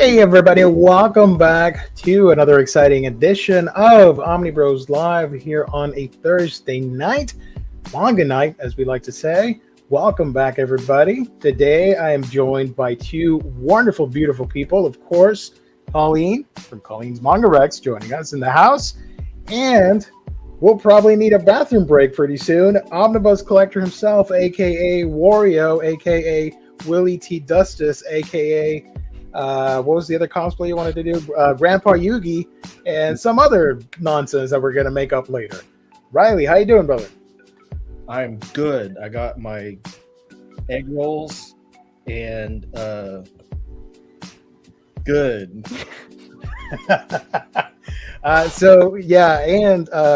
Hey everybody, welcome back to another exciting edition of Omnibros Live here on a Thursday night, manga night as we like to say. Welcome back everybody. Today I am joined by two wonderful, beautiful people. Of course, Colleen from Colleen's Manga Rex joining us in the house. And we'll probably need a bathroom break pretty soon. Omnibus Collector himself, aka Wario, aka Willie T. Dustus, aka what was the other cosplay you wanted to do? Grandpa Yugi, and some other nonsense that we're gonna make up later. Riley, how you doing, brother? I'm good. I got my egg rolls and good.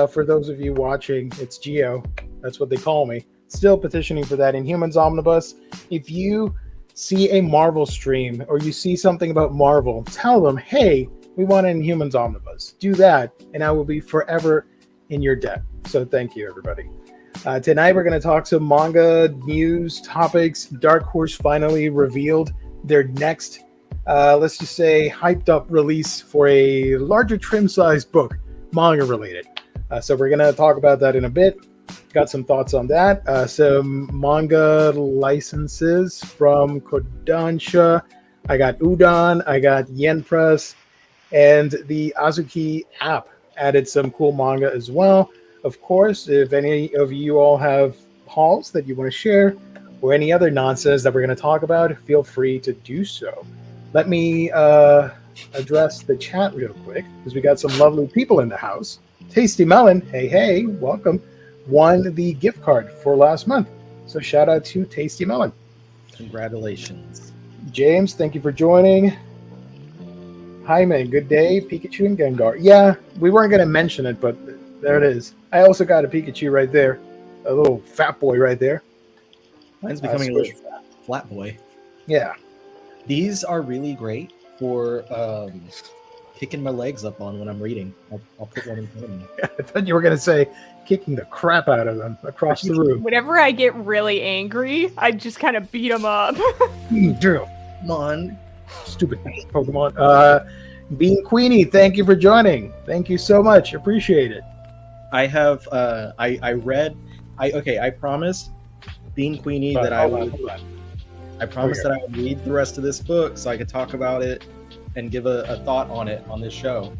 For those of you watching, it's Geo. That's what they call me. Still petitioning for that Inhumans Omnibus. If you see a Marvel stream or you see something about Marvel, tell them, hey, we want an Inhumans Omnibus. Do that, and I will be forever in your debt. So thank you, everybody. Tonight we're going to talk some manga news topics. Dark Horse finally revealed their next, let's just say, hyped up release for a larger trim-sized book, manga related. So we're going to talk about that in a bit. Got some thoughts on that. Some manga licenses from Kodansha. I got Udon. I got Yen Press. And the Azuki app added some cool manga as well. Of course, if any of you all have hauls that you want to share or any other nonsense that we're going to talk about, feel free to do so. Let me address the chat real quick because we got some lovely people in the house. Tasty Melon, hey, welcome. Won the gift card for last month. So shout out to Tasty Melon. Congratulations. James, thank you for joining. Hi, man. Good day. Pikachu and Gengar. Yeah, we weren't going to mention it, but there it is. I also got a Pikachu right there. A little fat boy right there. Mine's becoming a little flat boy. Yeah. These are really great for kicking my legs up on when I'm reading. I'll put one in front of me. I thought you were going to say kicking the crap out of them across the room. Whenever I get really angry, I just kind of beat them up. Drew. Come on. Stupid Pokemon. Bean Queenie, thank you for joining. Thank you so much. Appreciate it. I have I promised Bean Queenie that I would read the rest of this book so I could talk about it and give a thought on it on this show.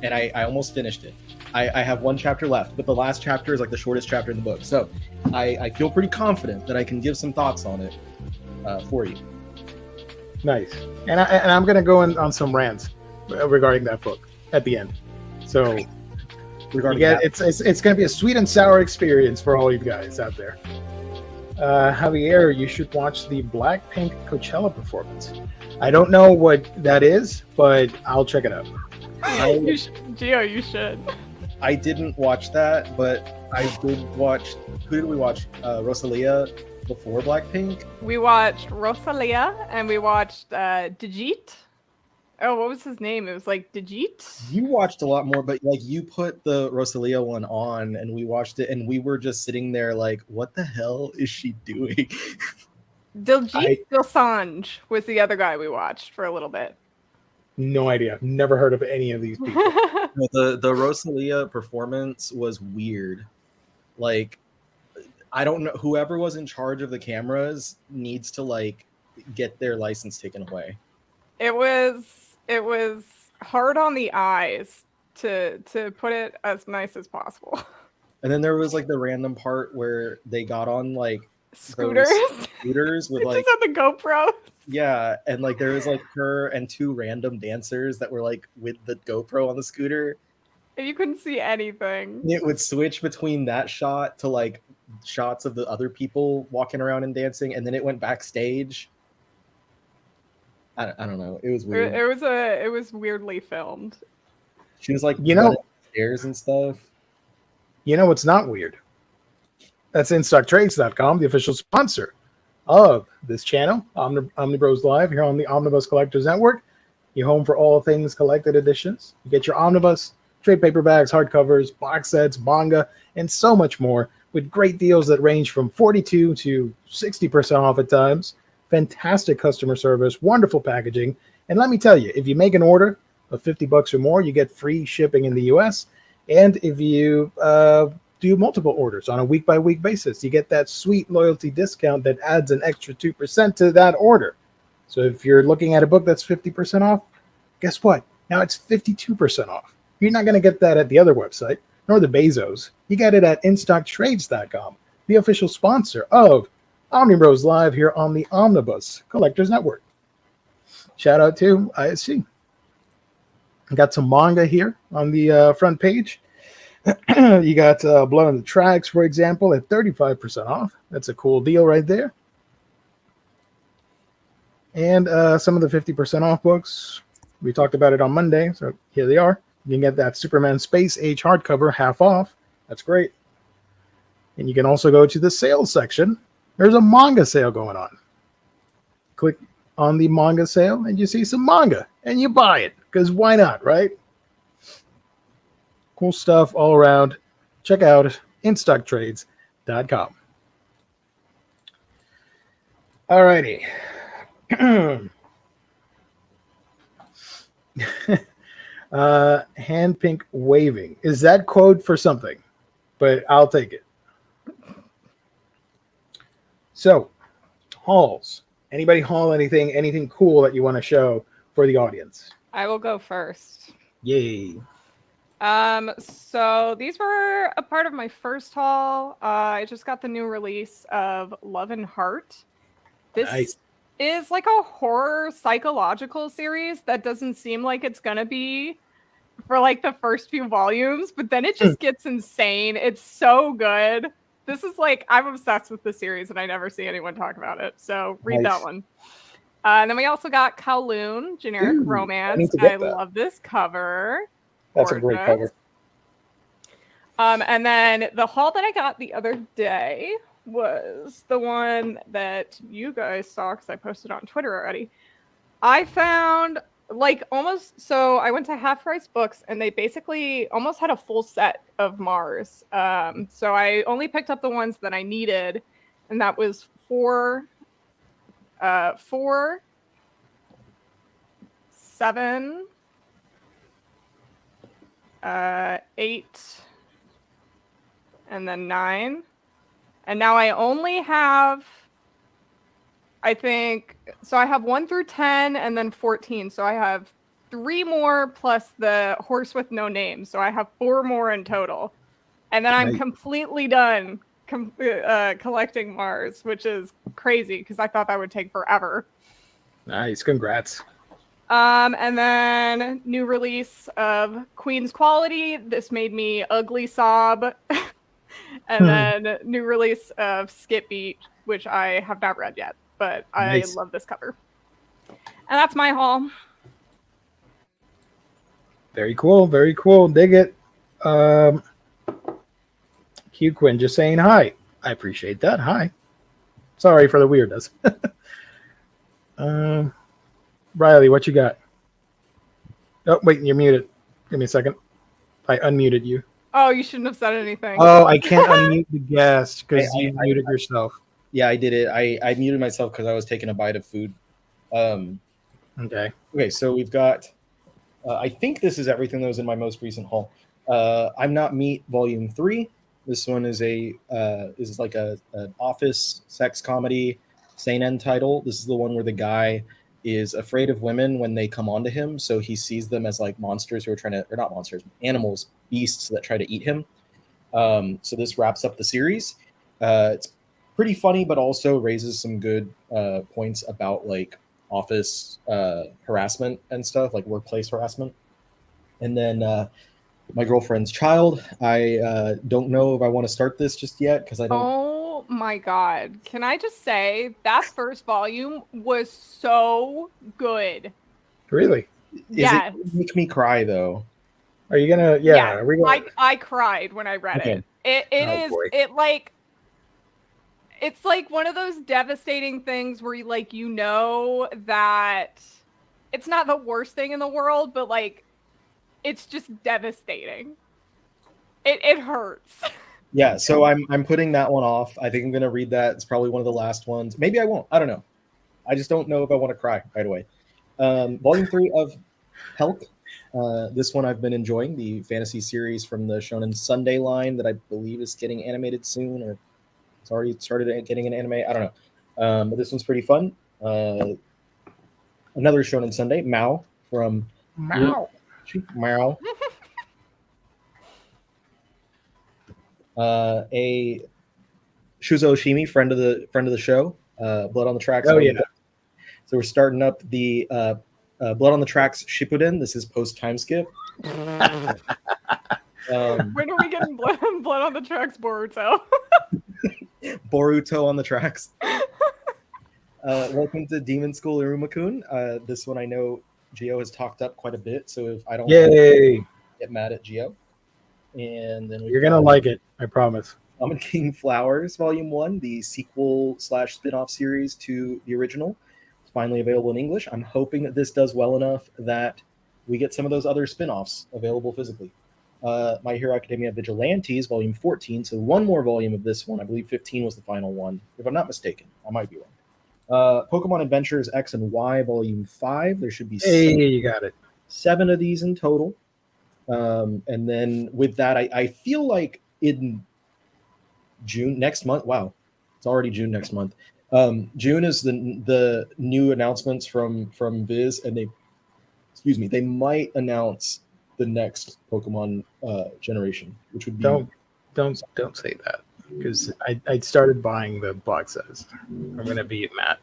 And I almost finished it. I have one chapter left, but the last chapter is like the shortest chapter in the book. So I feel pretty confident that I can give some thoughts on it for you. Nice. And I'm going to go on some rants regarding that book at the end. So it's going to be a sweet and sour experience for all you guys out there. Javier, you should watch the Blackpink Coachella performance. I don't know what that is, but I'll check it out. Gio, you should. I didn't watch that, but I did watch. Who did we watch? Rosalia before Blackpink. We watched Rosalia and we watched Digit. Oh, what was his name? It was like Digit. You watched a lot more, but like you put the Rosalia one on and we watched it and we were just sitting there like, what the hell is she doing? Diljit Dosanjh was the other guy we watched for a little bit. No idea. Never heard of any of these people. The Rosalia performance was weird. Like, I don't know. Whoever was in charge of the cameras needs to like get their license taken away. It was hard on the eyes to put it as nice as possible. And then there was like the random part where they got on like scooters with like just on the GoPro. Yeah, and like there was like her and two random dancers that were like with the GoPro on the scooter. And you couldn't see anything. It would switch between that shot to like shots of the other people walking around and dancing, and then it went backstage. I don't know. It was weird. It was weirdly filmed. She was like, stairs and stuff. You know what's not weird? That's InStockTrades.com, the official sponsor of this channel, Omnibros Live, here on the Omnibus Collectors Network. Your home for all things collected editions. You get your Omnibus, trade paperbacks, hardcovers, box sets, manga, and so much more with great deals that range from 42 to 60% off at times. Fantastic customer service, wonderful packaging, And let me tell you, if you make an order of $50 or more, you get free shipping in the US. And if you do multiple orders on a week-by-week basis, you get that sweet loyalty discount that adds an extra 2% to that order. So if you're looking at a book that's 50% off, guess what? Now it's 52% off. You're not going to get that at the other website, nor the Bezos. You get it at InStockTrades.com, the official sponsor of Omnibros Live here on the Omnibus Collectors Network. Shout out to ISC. I got some manga here on the front page. You got Blood on the Tracks, for example, at 35% off. That's a cool deal right there. And some of the 50% off books. We talked about it on Monday, so here they are. You can get that Superman Space Age hardcover half off. That's great. And you can also go to the sales section. There's a manga sale going on. Click on the manga sale and you see some manga and you buy it, because why not, right? Cool stuff all around. Check out InStockTrades.com. Alrighty. Hand pink waving. Is that code for something? But I'll take it. So, hauls. Anybody haul anything cool that you want to show for the audience? I will go first. Yay. So these were a part of my first haul. I just got the new release of Love and Heart. This is like a horror psychological series that doesn't seem like it's gonna be for like the first few volumes, but then it just gets insane. It's so good. This is like, I'm obsessed with the series and I never see anyone talk about it. So read that one. And then we also got Kowloon, Generic Romance. I love this cover. That's a great cover. And then the haul that I got the other day was the one that you guys saw because I posted on Twitter already. I found like almost, so I went to Half Price Books and they basically almost had a full set of Mars. So I only picked up the ones that I needed, and that was 4, 7, 8, and then 9. And now I only have, I think, so I have 1 through 10 and then 14. So I have 3 more plus the horse with no name. So I have 4 more in total. And then I'm completely done collecting Mars, which is crazy because I thought that would take forever. Nice. Congrats. And then new release of Queen's Quality. This made me ugly sob. And then new release of Skip Beat, which I have not read yet, but I love this cover. And that's my haul. Very cool. Very cool. Dig it. Q Quinn just saying hi. I appreciate that. Hi. Sorry for the weirdness. Riley, what you got? Oh, wait, you're muted. Give me a second. I unmuted you. Oh, you shouldn't have said anything. Oh, I can't unmute the guest because you muted yourself. Yeah, I did it. I muted myself because I was taking a bite of food. Okay, so we've got, I think this is everything that was in my most recent haul. I'm Not Meat, Volume 3. This one is like an office sex comedy seinen title. This is the one where the guy is afraid of women when they come onto him, so he sees them as like monsters who are trying to, or not monsters, animals, beasts that try to eat him. So this wraps up the series. It's pretty funny, but also raises some good points about like office harassment and stuff, like workplace harassment. And then My Girlfriend's Child. I don't know if I want to start this just yet because I don't. Oh my god! Can I just say that first volume was so good? Really? Yes. It make me cry though? Are you gonna? Yeah. Are we gonna... I cried when I read it. It's like one of those devastating things where you know that it's not the worst thing in the world, but like it's just devastating. It hurts. Yeah, so I'm putting that one off. I think I'm gonna read that. It's probably one of the last ones. Maybe I won't. I don't know. I just don't know if I want to cry right away. Volume 3 of Helk. This one I've been enjoying, the fantasy series from the Shonen Sunday line that I believe is getting animated soon, or it's already started getting an anime. I don't know. But this one's pretty fun. Another Shonen Sunday, Mao from Meow. Mao. A Shuzo Oshimi, friend of the show, Blood on the Tracks. Oh yeah. So we're starting up the Blood on the Tracks Shippuden. This is post time skip. When are we getting blood on the tracks, Boruto? Boruto on the tracks. Welcome to Demon School Irumakun. This one I know Gio has talked up quite a bit, so if I don't get mad at Gio. And then you're gonna like it, I promise. Shaman King Flowers, Volume 1, the sequel / spin-off series to the original. It's finally available in English. I'm hoping that this does well enough that we get some of those other spin-offs available physically. My Hero Academia Vigilantes, Volume 14, so one more volume of this one. I believe 15 was the final one, if I'm not mistaken. I might be wrong. Pokemon Adventures X and Y, Volume 5. There should be you got it. 7 of these in total. And then with that, I feel like in June next month. Wow, it's already June next month. June is the new announcements from Viz, and they might announce the next Pokemon generation, which would be don't say that, because I started buying the box sets. I'm gonna be mad.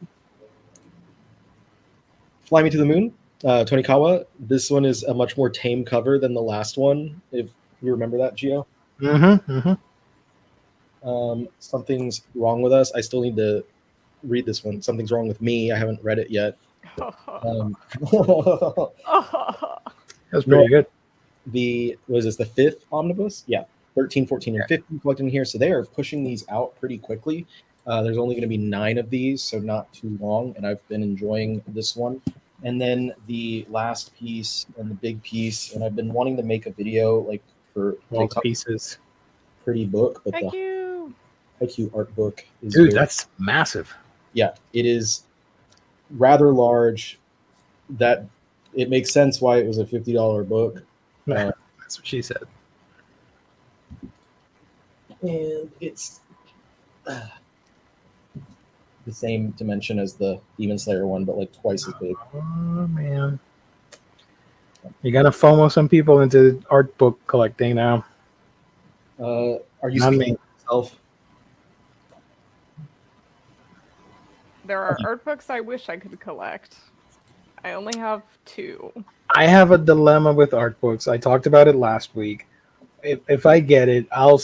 Fly Me to the Moon, Tonikawa. This one is a much more tame cover than the last one, if you remember that, Gio. Something's wrong with us. I still need to read this one. Something's wrong with me. I haven't read it yet. That's pretty good. The fifth omnibus? Yeah, 13, 14, and 15 collected in here. So they are pushing these out pretty quickly. There's only going to be 9 of these, so not too long. And I've been enjoying this one. And then the last piece and the big piece, and I've been wanting to make a video like for all the pieces. Pretty book, but Thank the you. Haikyuu art book is that's massive. Yeah, it is rather large. That it makes sense why it was a $50 book. That's what she said. And it's the same dimension as the Demon Slayer one, but like twice as big. Oh man, you gotta FOMO some people into art book collecting now. Are you Not speaking me. to yourself? There are art books I wish I could collect. I only have 2. I have a dilemma with art books. I talked about it last week. If I get it, I'll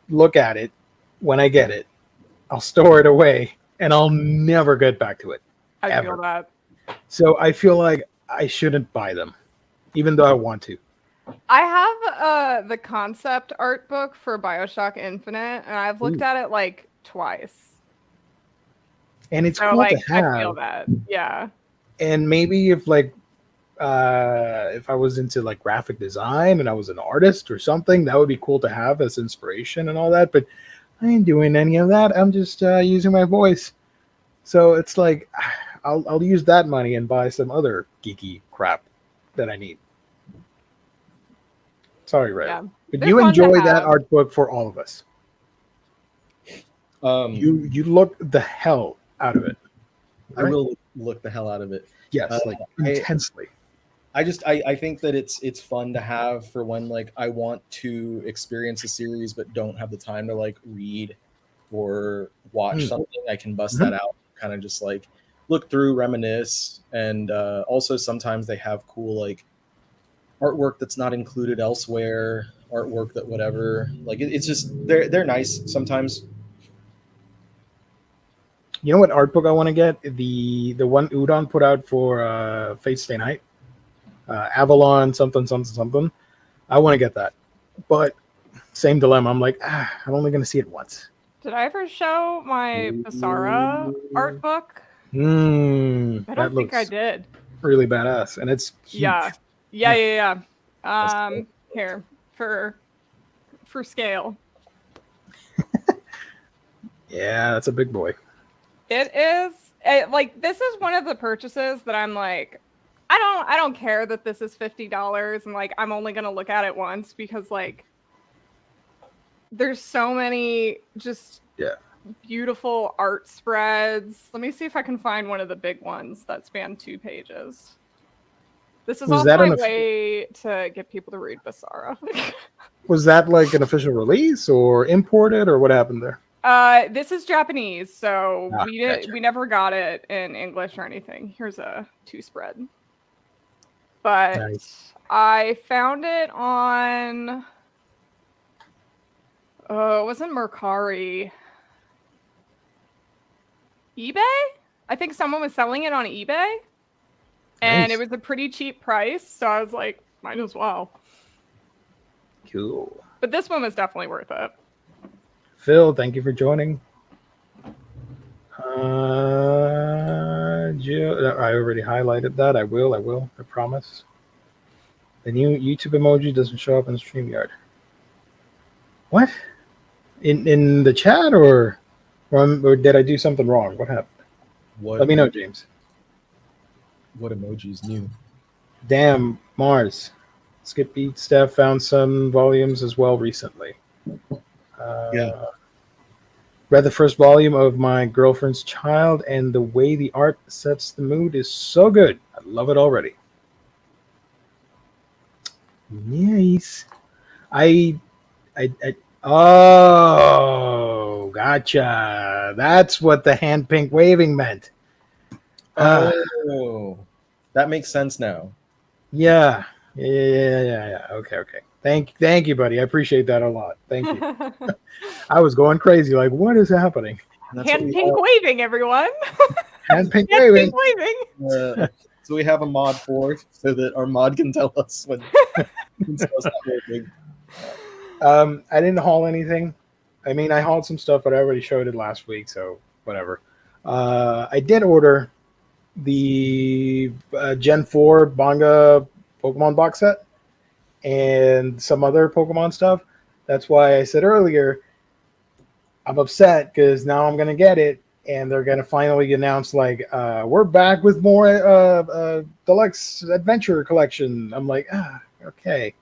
look at it. When I get it, I'll store it away, and I'll never get back to it. I feel that. So I feel like I shouldn't buy them, even though I want to. I have the concept art book for BioShock Infinite, and I've looked at it like twice. And it's so, cool like, to have. I feel that, yeah. And maybe if I was into like graphic design and I was an artist or something, that would be cool to have as inspiration and all that. But I ain't doing any of that. I'm just using my voice. So it's like I'll use that money and buy some other geeky crap that I need. Sorry, Ray. Yeah. But you enjoy that art book for all of us. You look the hell out of it. Right? I will look the hell out of it. Yes, like intensely. I think that it's fun to have for when like I want to experience a series but don't have the time to like read or watch something. I can bust that out, kind of just like look through, reminisce, and also sometimes they have cool like artwork that's not included elsewhere, artwork that whatever. Like it's just they're nice sometimes. You know what art book I want to get? The one Udon put out for Fate Stay Night. Avalon something. I want to get that. But same dilemma. I'm like, I'm only going to see it once. Did I ever show my Basara art book? I don't think I did. Really badass. And it's huge. Yeah. Here, for scale. Yeah, that's a big boy. It is like this is one of the purchases that I'm like, I don't care that this is $50 and like I'm only gonna look at it once because like there's so many just beautiful art spreads. Let me see if I can find one of the big ones that span 2 pages. This is also my way to get people to read Basara. Was that like an official release or imported or what happened there? This is Japanese, so we never got it in English or anything. Here's a 2 spread. But nice. I found it on it wasn't Mercari. eBay? I think someone was selling it on eBay. And it was a pretty cheap price, so I was like, might as well. Cool. But this one was definitely worth it. Phil, thank you for joining. Jill, I already highlighted that. I will. I promise. The new YouTube emoji doesn't show up in StreamYard. What? In the chat or did I do something wrong? What happened? Let me know, James. What emoji's new? Damn, Mars. Skip Beat Steph found some volumes as well recently. Read the first volume of My Girlfriend's Child, and the way the art sets the mood is so good. I love it already. Nice. Oh, gotcha. That's what the hand pink waving meant. Oh, that makes sense now. Yeah. Okay. Thank you, buddy. I appreciate that a lot. Thank you. I was going crazy. Like, what is happening? Hand pink waving, everyone. Hand pink waving. So we have a mod for so that our mod can tell us when stuff's not working. I didn't haul anything. I mean, I hauled some stuff, but I already showed it last week, so whatever. I did order the Gen 4 Manga Pokemon box set and some other Pokemon stuff. That's why I said earlier, I'm upset because now I'm going to get it and they're going to finally announce like, we're back with more deluxe adventure collection. I'm like, okay.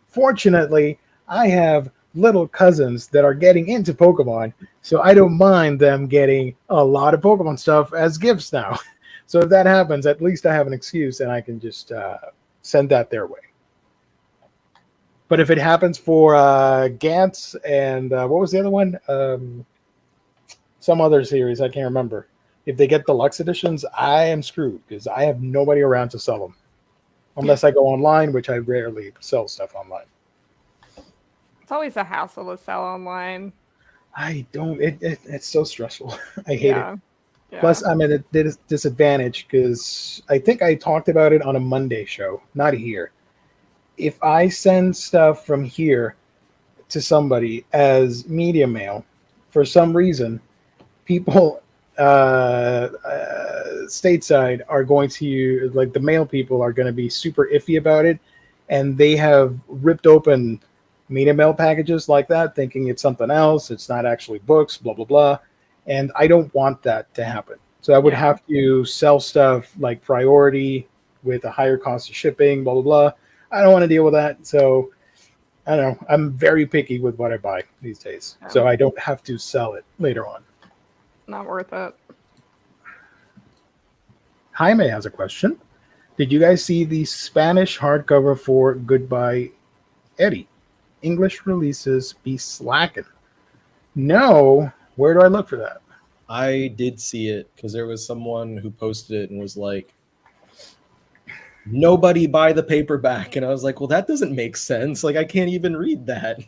Fortunately, I have little cousins that are getting into Pokemon, so I don't mind them getting a lot of Pokemon stuff as gifts now. So if that happens, at least I have an excuse and I can just send that their way. But if it happens for Gantz and what was the other one? Some other series, I can't remember. If they get deluxe editions, I am screwed because I have nobody around to sell them. Unless I go online, which I rarely sell stuff online. It's always a hassle to sell online. I don't. It's so stressful. I hate it. Yeah. Plus, I'm at a disadvantage because I think I talked about it on a Monday show, not here. If I send stuff from here to somebody as media mail, for some reason, people stateside are going to, like the mail people are going to be super iffy about it, and they have ripped open media mail packages like that, thinking it's something else. It's not actually books, blah, blah, blah. And I don't want that to happen. So I would have to sell stuff like priority with a higher cost of shipping, blah, blah, blah. I don't want to deal with that. So I don't know. I'm very picky with what I buy these days. Yeah. So I don't have to sell it later on. Not worth it. Jaime has a question. Did you guys see the Spanish hardcover for Goodbye Eddie? English releases be slacking. No. Where do I look for that? I did see it because there was someone who posted it and was like, nobody buy the paperback. And I was like, well, that doesn't make sense. Like, I can't even read that.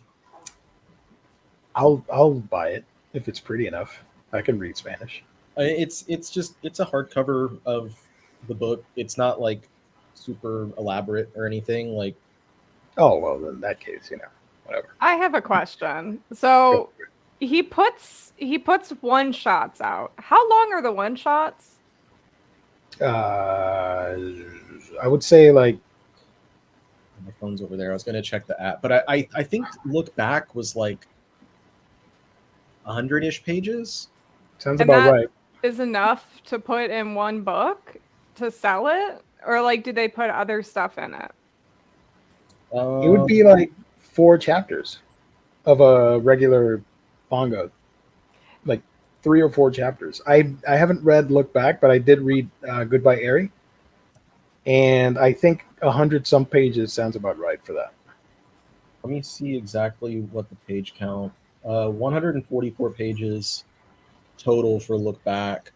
I'll buy it if it's pretty enough. I can read Spanish. It's a hardcover of the book. It's not like super elaborate or anything. Like, oh, well, in that case, whatever. I have a question. So he puts one shots out. How long are the one shots? I would say like, my phone's over there. I was going to check the app, but I think Look Back was like 100-ish pages. Sounds about right. is enough to put in one book to sell it, or like do they put other stuff in it? It would be like 4 chapters of a regular manga, like 3 or 4 chapters. I haven't read Look Back, but I did read Goodbye Eri, and I think 100 some pages sounds about right for that. Let me see exactly what the page count. 144 pages total for Look Back.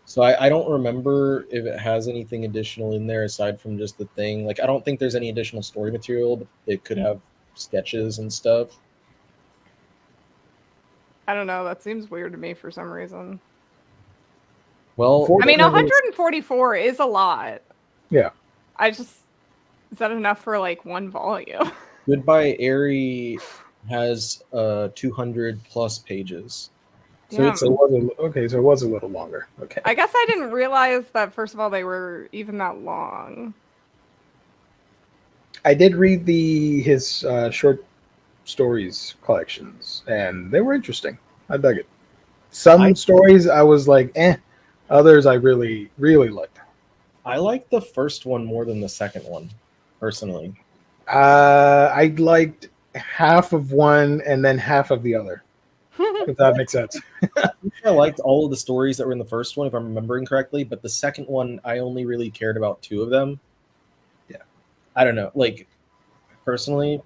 So I don't remember if it has anything additional in there aside from just the thing. Like, I don't think there's any additional story material, but it could have sketches and stuff. I don't know. That seems weird to me for some reason. Well, I mean, 144 is a lot. Yeah. Is that enough for like one volume? Goodbye Eri has 200 plus pages. So Yeah. it's So it was a little longer. Okay. I guess I didn't realize that, first of all, they were even that long. I did read his short stories collections, and they were interesting. I dug it. Some stories I was like, eh. Others I really, really liked. I like the first one more than the second one, personally. I liked half of one and then half of the other, if that makes sense. I liked all of the stories that were in the first one, if I'm remembering correctly, but the second one, I only really cared about 2 of them. Yeah. I don't know. Like, personally,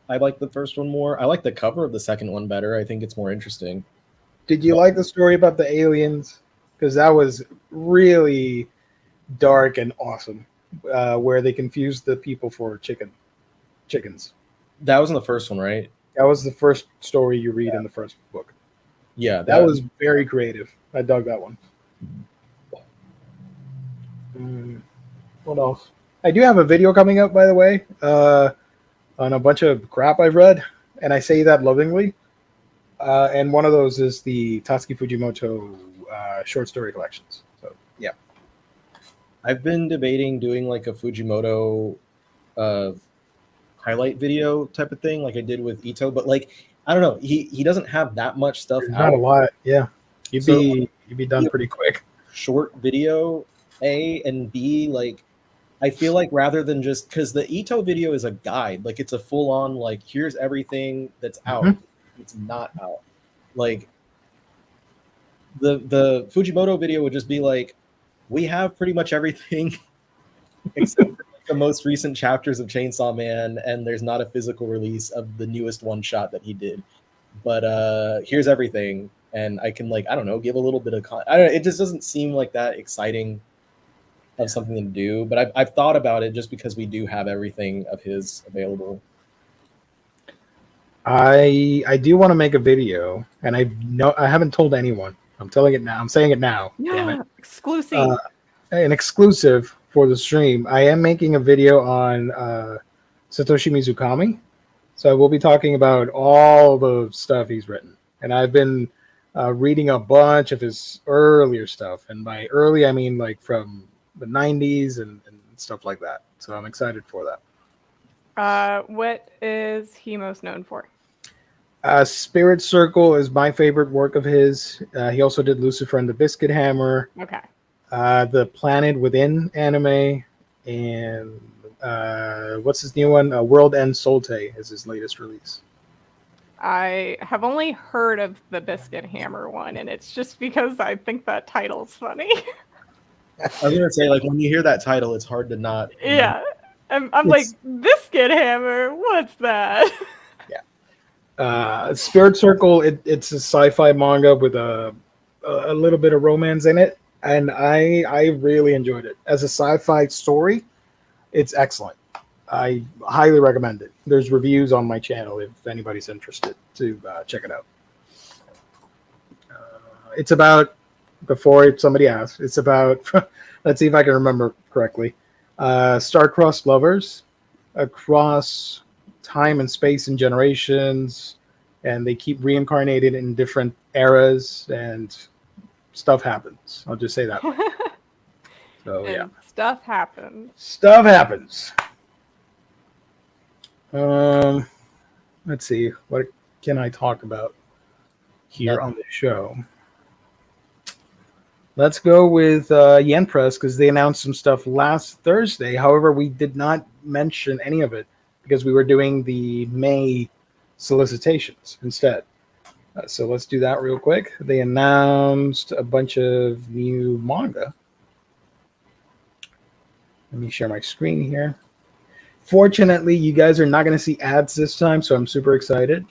I like the first one more. I like the cover of the second one better. I think it's more interesting. Did you like the story about the aliens? Because that was really dark and awesome, where they confused the people for chickens. That was in the first one, right? That was the first story you read in the first book. Yeah, That was very creative. I dug that one. What else? I do have a video coming up, by the way, on a bunch of crap I've read, and I say that lovingly. And one of those is the Tatsuki Fujimoto short story collections. So, yeah. I've been debating doing like a Fujimoto highlight video type of thing, like I did with Ito, but like, I don't know, he doesn't have that much stuff There's out. not a lot. Yeah. You'd be done pretty quick. Short video, A, and B, like, I feel like rather than just, because the Ito video is a guide, like it's a full on, like, here's everything that's out. Mhm. It's not out. Like, the Fujimoto video would just be like, we have pretty much everything except for the most recent chapters of Chainsaw Man, and there's not a physical release of the newest one shot that he did. But here's everything, and I can, like, I don't know, give a little bit of I don't know, it just doesn't seem like that exciting of something to do. But I've thought about it just because we do have everything of his available. I do want to make a video, and I haven't told anyone. I'm telling it now. I'm saying it now. Damn it. Exclusive. An exclusive for the stream. I am making a video on Satoshi Mizukami. So we'll be talking about all the stuff he's written. And I've been reading a bunch of his earlier stuff. And by early, I mean like from the 90s and stuff like that. So I'm excited for that. What is he most known for? Spirit Circle is my favorite work of his. He also did Lucifer and the Biscuit Hammer. Okay. The Planet Within anime, and what's his new one? World End Solte is his latest release. I have only heard of the Biscuit Hammer one, and it's just because I think that title's funny. I was gonna say, like, when you hear that title, it's hard to not. Yeah, I'm like, Biscuit Hammer. What's that? Yeah. Spirit Circle. It's a sci-fi manga with a little bit of romance in it, and I really enjoyed it as a sci-fi story. It's excellent. I highly recommend it. There's reviews on my channel if anybody's interested to check it out. It's about, before somebody asks, it's about, let's see if I can remember correctly, star-crossed lovers across time and space and generations, and they keep reincarnated in different eras, and stuff happens. I'll just say that. So, yeah. Stuff happens. Stuff happens. Let's see. What can I talk about here on the show? Let's go with Yen Press because they announced some stuff last Thursday. However, we did not mention any of it because we were doing the May solicitations instead. So let's do that real quick. They announced a bunch of new manga. Let me share my screen here. Fortunately, you guys are not going to see ads this time, so I'm super excited.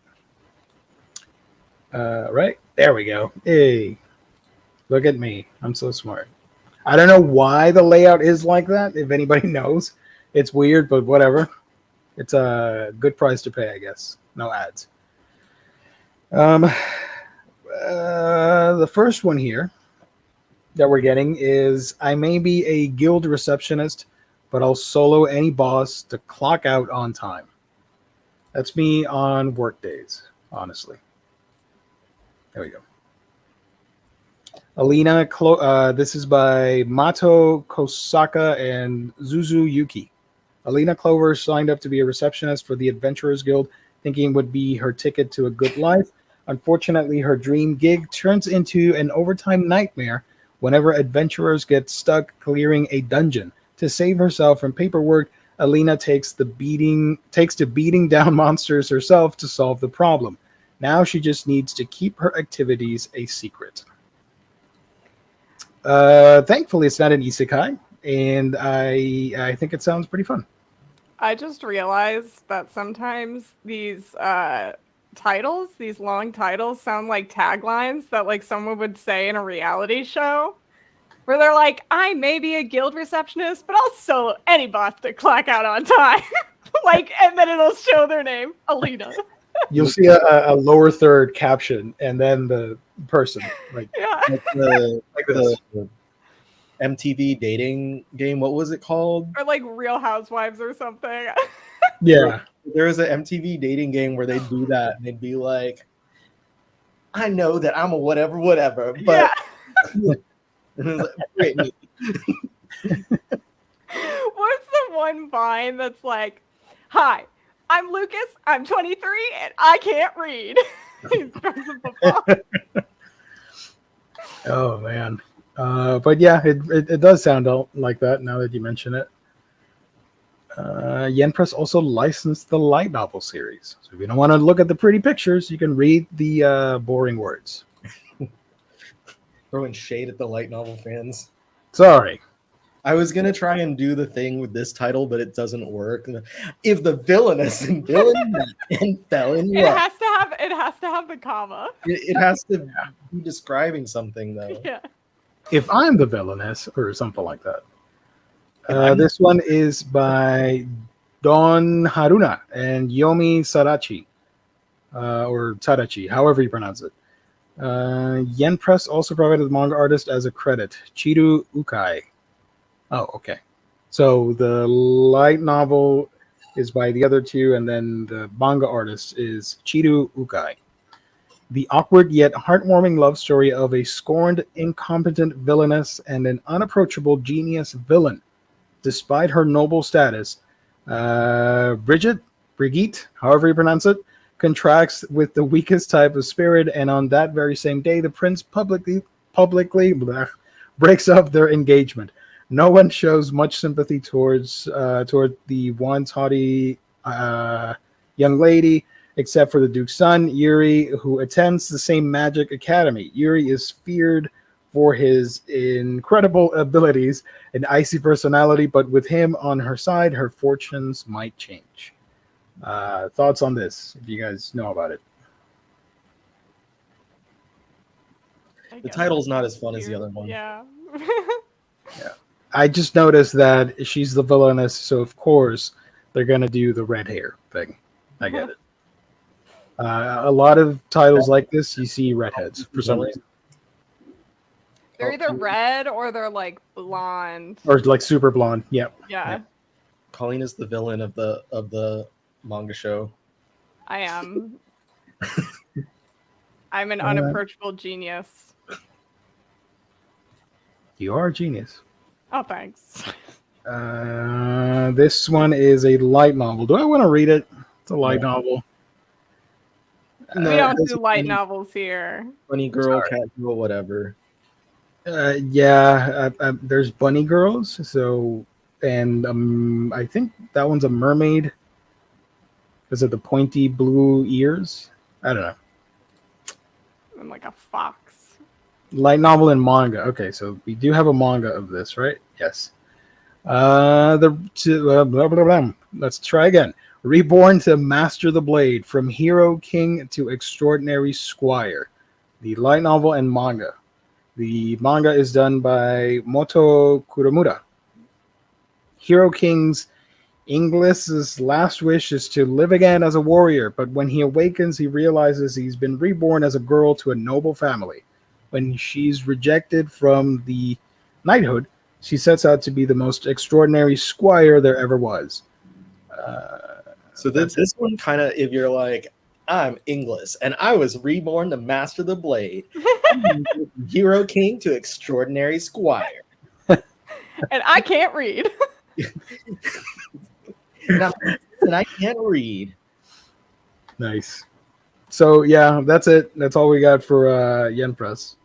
Right, there we go. Hey, look at me. I'm so smart. I don't know why the layout is like that. If anybody knows, it's weird, but whatever. It's a good price to pay, I guess. No ads. The first one here that we're getting is I may be a guild receptionist, but I'll solo any boss to clock out on time. That's me on work days, honestly. There we go. Alina, this is by Mato Kosaka and Zuzu Yuki. Alina Clover signed up to be a receptionist for the Adventurers Guild, thinking it would be her ticket to a good life. Unfortunately, her dream gig turns into an overtime nightmare whenever adventurers get stuck clearing a dungeon. To save herself from paperwork, Alina takes to beating down monsters herself to solve the problem. Now she just needs to keep her activities a secret. Thankfully, it's not an isekai, and I think it sounds pretty fun. I just realized that sometimes these titles, these long titles, sound like taglines that like someone would say in a reality show, where they're like, "I may be a guild receptionist, but I'll solo any boss to clock out on time." Like, and then it'll show their name, Alina. You'll see a lower third caption, and then the person, like, Yeah. Like the MTV dating game. What was it called? Or like Real Housewives or something. Yeah. There was an MTV dating game where they'd do that and they'd be like, I know that I'm a whatever, but Yeah. and it was like, Brittany. What's the one vine that's like, "Hi, I'm Lucas, I'm 23, and I can't read." He throws a football. Oh man. But yeah, it does sound like that now that you mention it. Yen Press also licensed the light novel series. So if you don't want to look at the pretty pictures, you can read the boring words. Throwing shade at the light novel fans. Sorry. I was gonna try and do the thing with this title, but it doesn't work. If the villainous and villain met and fell in love, It has to have the comma. it has to be describing something though. Yeah. If I'm the villainess, or something like that. This one is by Don Haruna and Yomi Sadachi, or Tadachi, however you pronounce it. Yen Press also provided the manga artist as a credit, Chiru Ukai. Oh, okay. So the light novel is by the other two, and then the manga artist is Chiru Ukai. The awkward yet heartwarming love story of a scorned, incompetent villainess and an unapproachable genius villain. Despite her noble status, Brigitte, however you pronounce it, contracts with the weakest type of spirit, and on that very same day, the prince publicly breaks up their engagement. No one shows much sympathy toward the once haughty young lady, except for the Duke's son, Yuri, who attends the same magic academy. Yuri is feared for his incredible abilities and icy personality, but with him on her side, her fortunes might change. Thoughts on this, if you guys know about it? The title's not as fun as the other one. Yeah. Yeah. I just noticed that she's the villainess, so of course they're gonna do the red hair thing. I get it. A lot of titles like this, you see redheads for some reason, They're either red or they're like blonde. or like super blonde. Yep. Yeah. Colleen is the villain of the manga show. I am. I'm an unapproachable genius. You are a genius. Oh, thanks. This one is a light novel. Do I want to read it? It's a light novel. We don't do light novels here. Funny girl, cat girl, whatever. Yeah, there's bunny girls. So, and I think that one's a mermaid. Is it the pointy blue ears? I don't know. I'm like a fox. Light novel and manga. Okay, so we do have a manga of this, right? Yes. Blah, blah, blah. Let's try again. Reborn to master the blade, from hero king to extraordinary squire. The light novel and manga. The manga is done by Moto Kuramura. Hero King's Inglis's last wish is to live again as a warrior, but when he awakens, he realizes he's been reborn as a girl to a noble family. When she's rejected from the knighthood, she sets out to be the most extraordinary squire there ever was. So this one kind of, if you're like, I'm Inglis, and I was reborn to master the blade. Hero king to extraordinary squire. And I can't read. And I can't read. Nice. So yeah, that's it. That's all we got for Yen Press.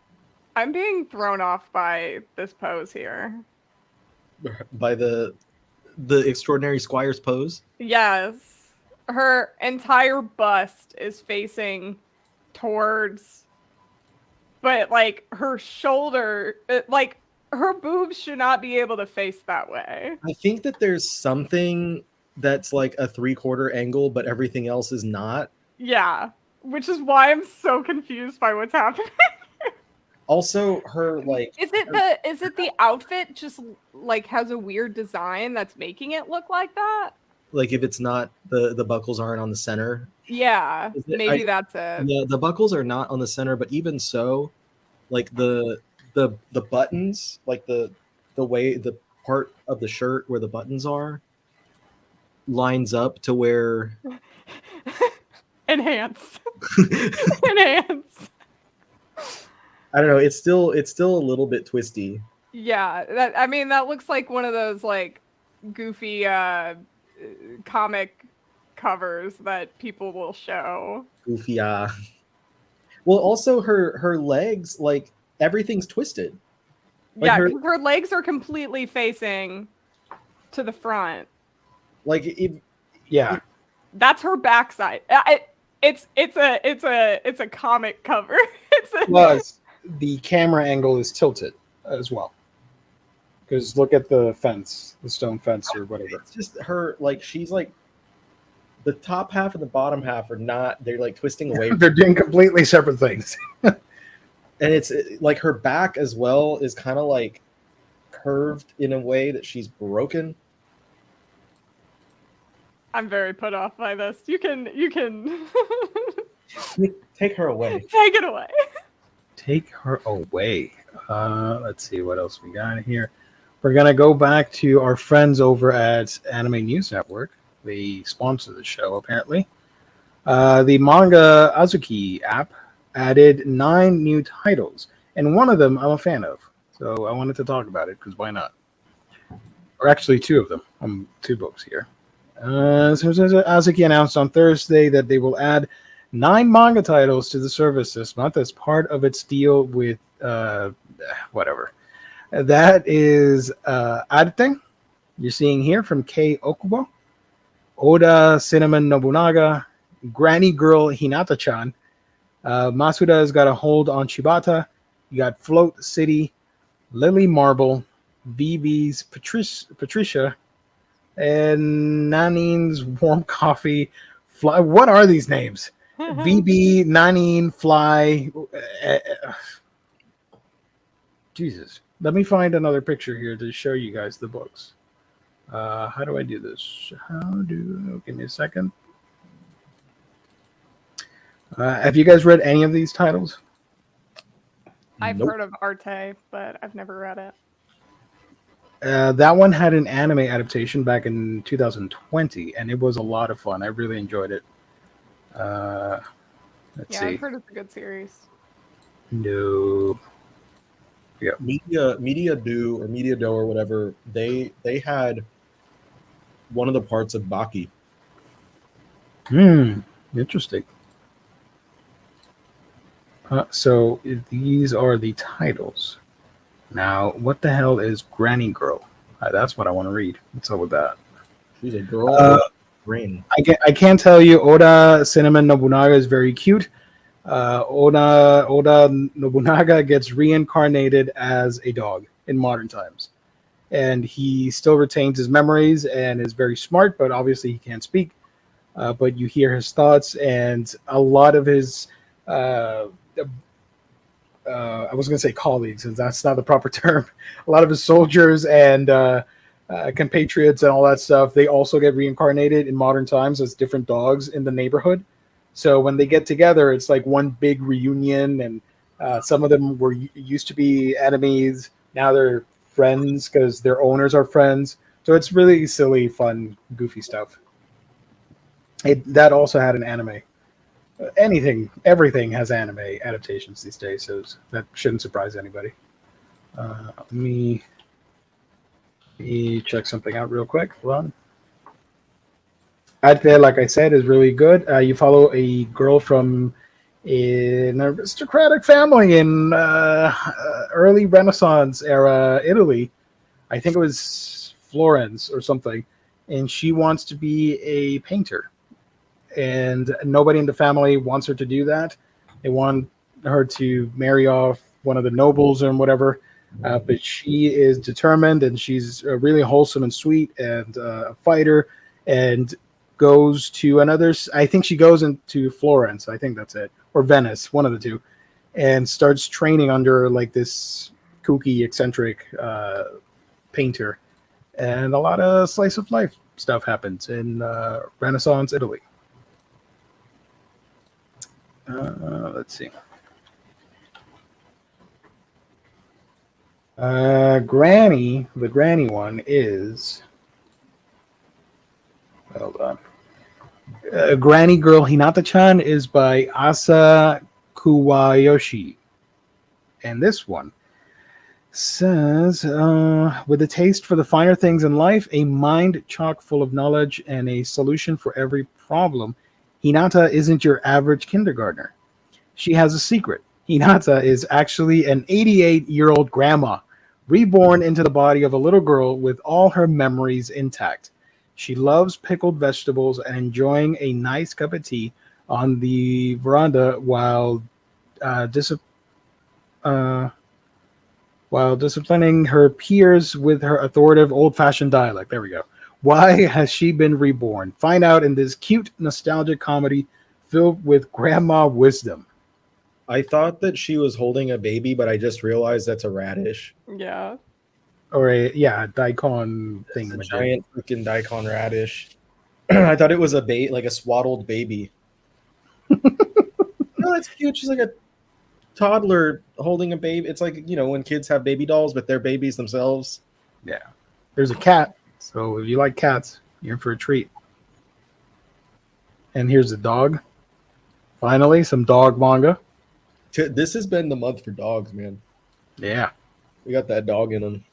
I'm being thrown off by this pose here. By the extraordinary squire's pose. Yes. Her entire bust is facing towards, but like her shoulder, like her boobs should not be able to face that way. I think that there's something that's like a 3/4 angle, but everything else is not. Yeah, which is why I'm so confused by what's happening. Also, her like is it the outfit just like has a weird design that's making it look like that? Like if it's not the buckles aren't on the center. Yeah, maybe that's it. Yeah, the buckles are not on the center, but even so, like the buttons, like the way the part of the shirt where the buttons are lines up to where enhance. Enhance. I don't know, it's still a little bit twisty. Yeah, that looks like one of those like goofy comic covers that people will show. Goofy. Well, also her legs, like everything's twisted. Like yeah, her legs are completely facing to the front. Like that's her backside. It's a comic cover. Plus, the camera angle is tilted as well. Because look at the fence, the stone fence or whatever. It's just her, like she's like the top half and the bottom half are not. They're like twisting away. They're doing completely separate things. And it's like her back as well is kind of like curved in a way that she's broken. I'm very put off by this. You can take her away. Take it away. Take her away. Let's see what else we got here. We're gonna go back to our friends over at Anime News Network. They sponsor the show apparently. The Manga Azuki app added 9 new titles, and one of them I'm a fan of. So I wanted to talk about it because why not? Or actually 2 of them. 2 books here. Azuki announced on Thursday that they will add 9 manga titles to the service this month as part of its deal with whatever. That is Arte. You're seeing here from Kei Okubo, Oda Cinnamon Nobunaga, Granny Girl Hinata-chan. Masuda's got a hold on Shibata. You got Float City, Lily Marble, VB's Patricia, and Nanin's Warm Coffee. Fly. What are these names? VB, Nanin, Fly. Jesus. Let me find another picture here to show you guys the books. How do I do this? Give me a second. Have you guys read any of these titles? I've heard of Arte, but I've never read it. That one had an anime adaptation back in 2020, and it was a lot of fun. I really enjoyed it. Let's see. I've heard it's a good series. No. Yeah. Media Do or whatever, they had one of the parts of Baki. Interesting. So these are the titles. Now, what the hell is Granny Girl? That's what I want to read. What's up with that? She's a girl with brain. I can't tell you. Oda Cinnamon Nobunaga is very cute. Oda Nobunaga gets reincarnated as a dog in modern times, and he still retains his memories and is very smart, but obviously he can't speak. But you hear his thoughts, and a lot of his I was going to say colleagues, and that's not the proper term. A lot of his soldiers and compatriots and all that stuff, they also get reincarnated in modern times as different dogs in the neighborhood. So when they get together, it's like one big reunion, and some of them used to be enemies. Now they're friends because their owners are friends. So it's really silly, fun, goofy stuff. That also had an anime. Everything has anime adaptations these days, so that shouldn't surprise anybody. Let me check something out real quick. Hold on. Arte, like I said, is really good. You follow a girl from an aristocratic family in early Renaissance era Italy. I think it was Florence or something, and she wants to be a painter. And nobody in the family wants her to do that. They want her to marry off one of the nobles or whatever. But she is determined, and she's really wholesome and sweet, and a fighter, and goes to another. I think she goes into Florence. I think that's it, or Venice, one of the two, and starts training under like this kooky, eccentric painter. And a lot of slice of life stuff happens in Renaissance Italy. Let's see. Granny, the Granny one is. Hold on. Granny Girl Hinata-chan is by Asa Kuwayoshi. And this one says, with a taste for the finer things in life, a mind chock full of knowledge, and a solution for every problem, Hinata isn't your average kindergartner. She has a secret. Hinata is actually an 88-year-old grandma, reborn into the body of a little girl with all her memories intact. She loves pickled vegetables and enjoying a nice cup of tea on the veranda while disciplining her peers with her authoritative old-fashioned dialect. There we go. Why has she been reborn? Find out in this cute, nostalgic comedy filled with grandma wisdom. I thought that she was holding a baby, but I just realized that's a radish. Yeah. Or a daikon thing. A giant freaking daikon radish. I thought it was like a swaddled baby. No, that's cute. She's like a toddler holding a baby. It's like, when kids have baby dolls, but they're babies themselves. Yeah. There's a cat. So if you like cats, you're in for a treat. And here's a dog. Finally, some dog manga. This has been the month for dogs, man. Yeah. We got that dog in them.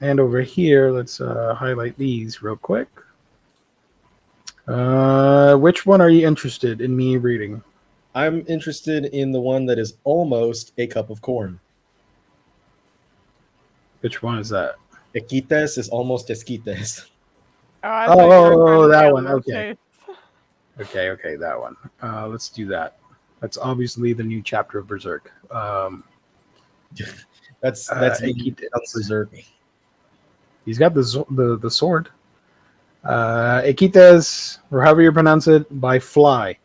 And over here, let's highlight these real quick. Which one are you interested in me reading? I'm interested in the one that is almost a cup of corn. Which one is that? Equites is almost esquites. Oh, that one. Okay. Okay, that one. Let's do that. That's obviously the new chapter of Berserk. That's Berserk. He's got the sword. Equites, or however you pronounce it, by Fly.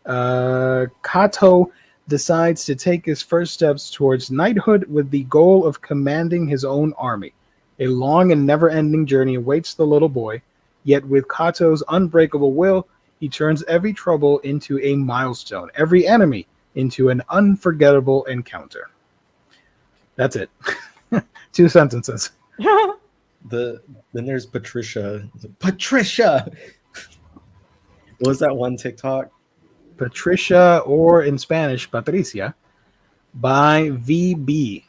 Kato decides to take his first steps towards knighthood with the goal of commanding his own army. A long and never-ending journey awaits the little boy, yet with Kato's unbreakable will, he turns every trouble into a milestone, every enemy into an unforgettable encounter. That's it. 2 sentences. Then there's Patricia. Patricia! What was that one TikTok? Patricia, or in Spanish, Patricia, by VB.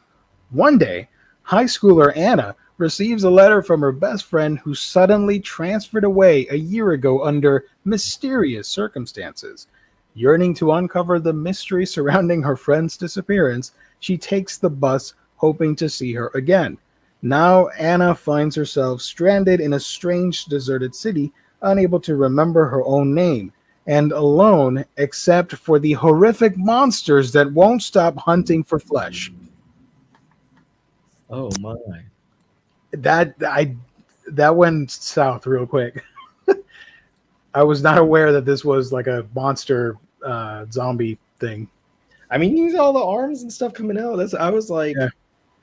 One day, high schooler Anna receives a letter from her best friend who suddenly transferred away a year ago under mysterious circumstances. Yearning to uncover the mystery surrounding her friend's disappearance, she takes the bus, hoping to see her again. Now Anna finds herself stranded in a strange, deserted city, unable to remember her own name, and alone except for the horrific monsters that won't stop hunting for flesh. Oh my. That went south real quick. I was not aware that this was like a monster zombie thing. I mean, you see all the arms and stuff coming out. I was like, Yeah.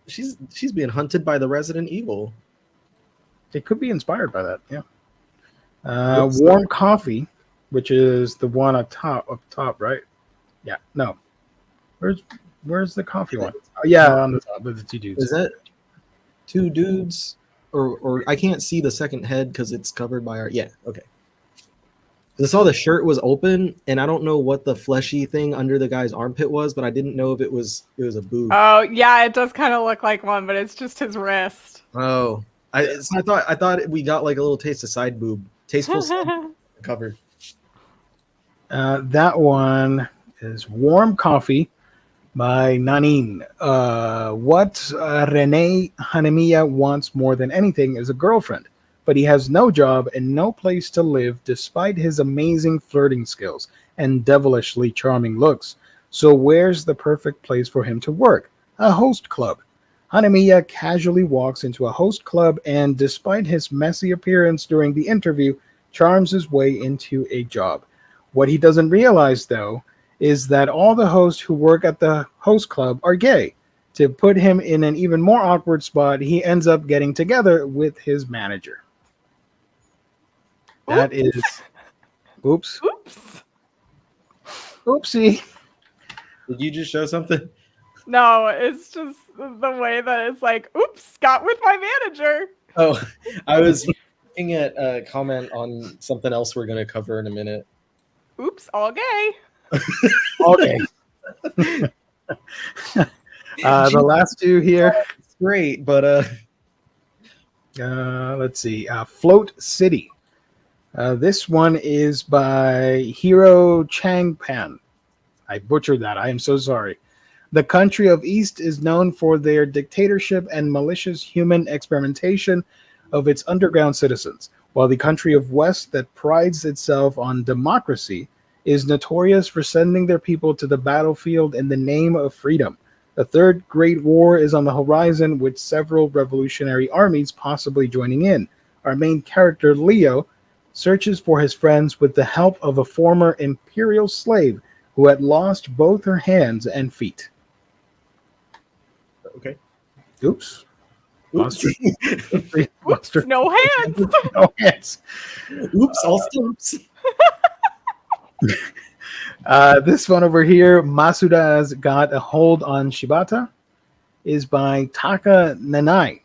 she's being hunted by the Resident Evil. It could be inspired by that, yeah. Warm coffee, which is the one up top, right? Yeah. No. Where's the coffee one? Oh, yeah, on the top with the two dudes. Is that two dudes? Or I can't see the second head because it's covered by our. Yeah. Okay. I saw the shirt was open, and I don't know what the fleshy thing under the guy's armpit was, but I didn't know if it was a boob. Oh yeah, it does kind of look like one, but it's just his wrist. Oh, I thought we got like a little taste of side boob, tasteful side cover. That one is Warm Coffee by Nanin. What Rene Hanemiya wants more than anything is a girlfriend, but he has no job and no place to live despite his amazing flirting skills and devilishly charming looks. So where's the perfect place for him to work? A host club. Hanemiya casually walks into a host club and, despite his messy appearance during the interview, charms his way into a job. What he doesn't realize, though, is that all the hosts who work at the host club are gay. To put him in an even more awkward spot, he ends up getting together with his manager. That is... Oops. Oops. Oopsie. Did you just show something? No, it's just the way that it's like, oops, got with my manager. Oh, I was looking at a comment on something else we're going to cover in a minute. Oops, all gay. Okay. The last two here. It's great, but let's see. Float City. This one is by Hiro Changpan. I butchered that. I am so sorry. The country of East is known for their dictatorship and malicious human experimentation of its underground citizens, while the country of West, that prides itself on democracy, is notorious for sending their people to the battlefield in the name of freedom. The Third Great War is on the horizon, with several revolutionary armies possibly joining in. Our main character, Leo, searches for his friends with the help of a former imperial slave who had lost both her hands and feet. okay. Oops. Oops. Monster. No hands. No hands. Oops, all stumps. This one over here, Masuda's Got a Hold on Shibata, is by Taka Nanai,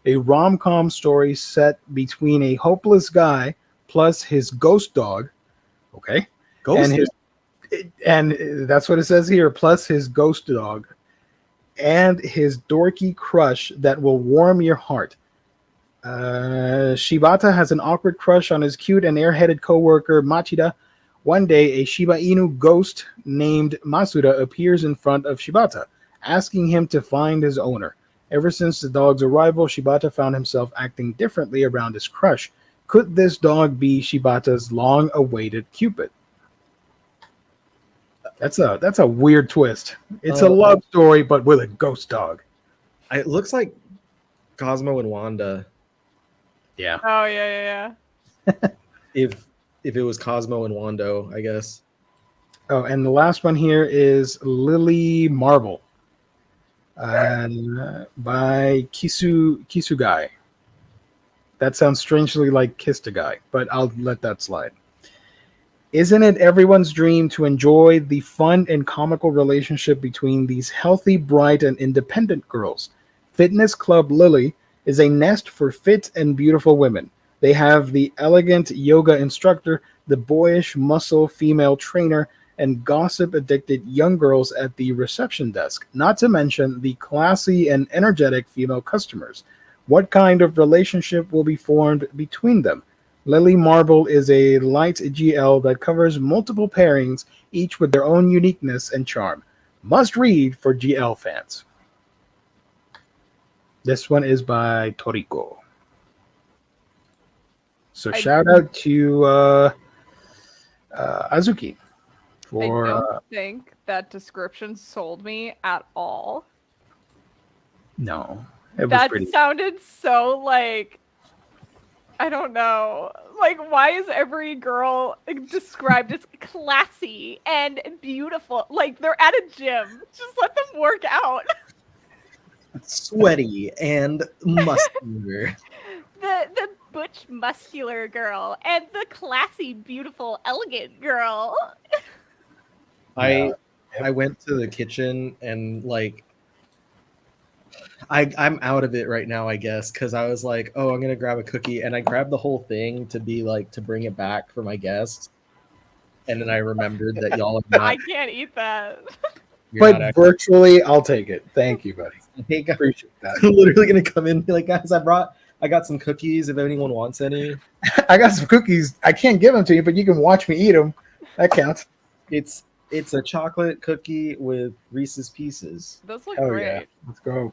a rom-com story set between a hopeless guy plus his ghost dog. Okay. Ghost and that's what it says here, plus his ghost dog and his dorky crush that will warm your heart. Shibata has an awkward crush on his cute and airheaded coworker Machida. One day, a Shiba Inu ghost named Masuda appears in front of Shibata, asking him to find his owner. Ever since the dog's arrival, Shibata found himself acting differently around his crush. Could this dog be Shibata's long-awaited Cupid? That's a weird twist. It's a love story, but with a ghost dog. It looks like Cosmo and Wanda. Yeah. Oh yeah. If it was Cosmo and Wando, I guess. Oh, and the last one here is Lily Marble by Kisugai. That sounds strangely like Kissed a Guy, but I'll let that slide. Isn't it everyone's dream to enjoy the fun and comical relationship between these healthy, bright, and independent girls? Fitness Club Lily is a nest for fit and beautiful women. They have the elegant yoga instructor, the boyish muscle female trainer, and gossip-addicted young girls at the reception desk, not to mention the classy and energetic female customers. What kind of relationship will be formed between them? Lily Marble is a light GL that covers multiple pairings, each with their own uniqueness and charm. Must read for GL fans. This one is by Toriko. So shout out to Azuki for. I don't think that description sold me at all. No, it was that pretty. Sounded so like, I don't know. Like, why is every girl described as classy and beautiful? Like, they're at a gym. Just let them work out. Sweaty and muscular. The butch muscular girl and the classy, beautiful, elegant girl. I went to the kitchen and like I'm out of it right now, I guess, because I was like, oh, I'm gonna grab a cookie, and I grabbed the whole thing to be like to bring it back for my guests, and then I remembered that y'all are not. I can't eat that. But virtually, I'll take it. Thank you, buddy. Appreciate that. I'm literally gonna come in and be like, guys, I got some cookies if anyone wants any. I got some cookies. I can't give them to you, but you can watch me eat them. That counts. It's a chocolate cookie with Reese's Pieces. Those look great. Yeah. Let's go.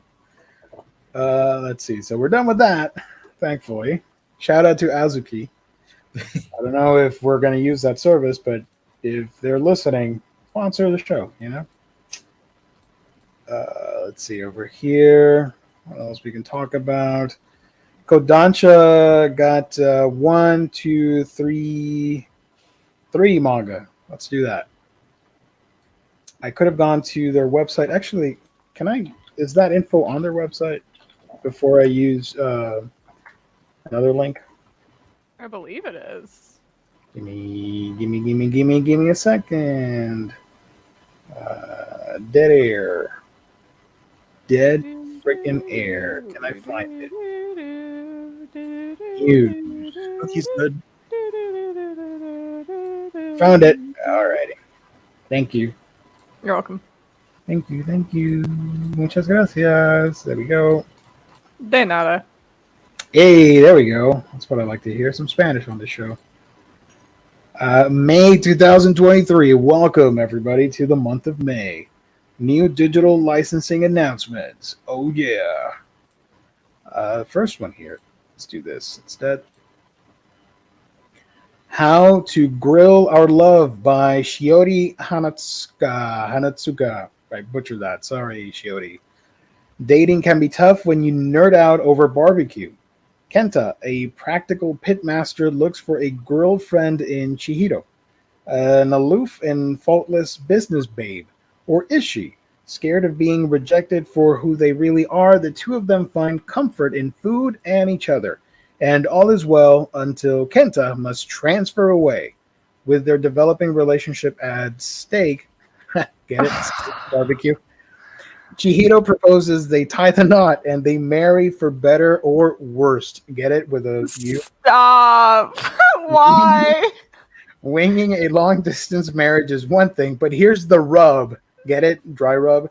Let's see. So we're done with that, thankfully. Shout out to Azuki. I don't know if we're going to use that service, but if they're listening, sponsor the show, you know? Let's see over here. What else we can talk about? Kodansha got 1, 2, 3 manga. Let's do that. I could have gone to their website. Actually, is that info on their website before I use another link? I believe it is. Give me a second. Dead air. Dead freaking air. Can I find it? Huge. Cookies good. Found it. Alrighty. Thank you. You're welcome. Thank you. Muchas gracias. There we go. De nada. Hey, there we go. That's what I like to hear. Some Spanish on the show. May 2023. Welcome, everybody, to the month of May. New digital licensing announcements. Oh, yeah. First one here. Let's do this instead. How to Grill Our Love by Shiori Hanatsuka. I butchered that. Sorry, Shiori. Dating can be tough when you nerd out over barbecue. Kenta, a practical pitmaster, looks for a girlfriend in Chihiro, an aloof and faultless business babe. Or is she? Scared of being rejected for who they really are, the two of them find comfort in food and each other. And all is well until Kenta must transfer away. With their developing relationship at stake, get it? Barbecue. Chihiro proposes, they tie the knot, and they marry for better or worse. Get it? With a U. Stop. Why? Winging a long-distance marriage is one thing, but here's the rub. Get it? Dry rub.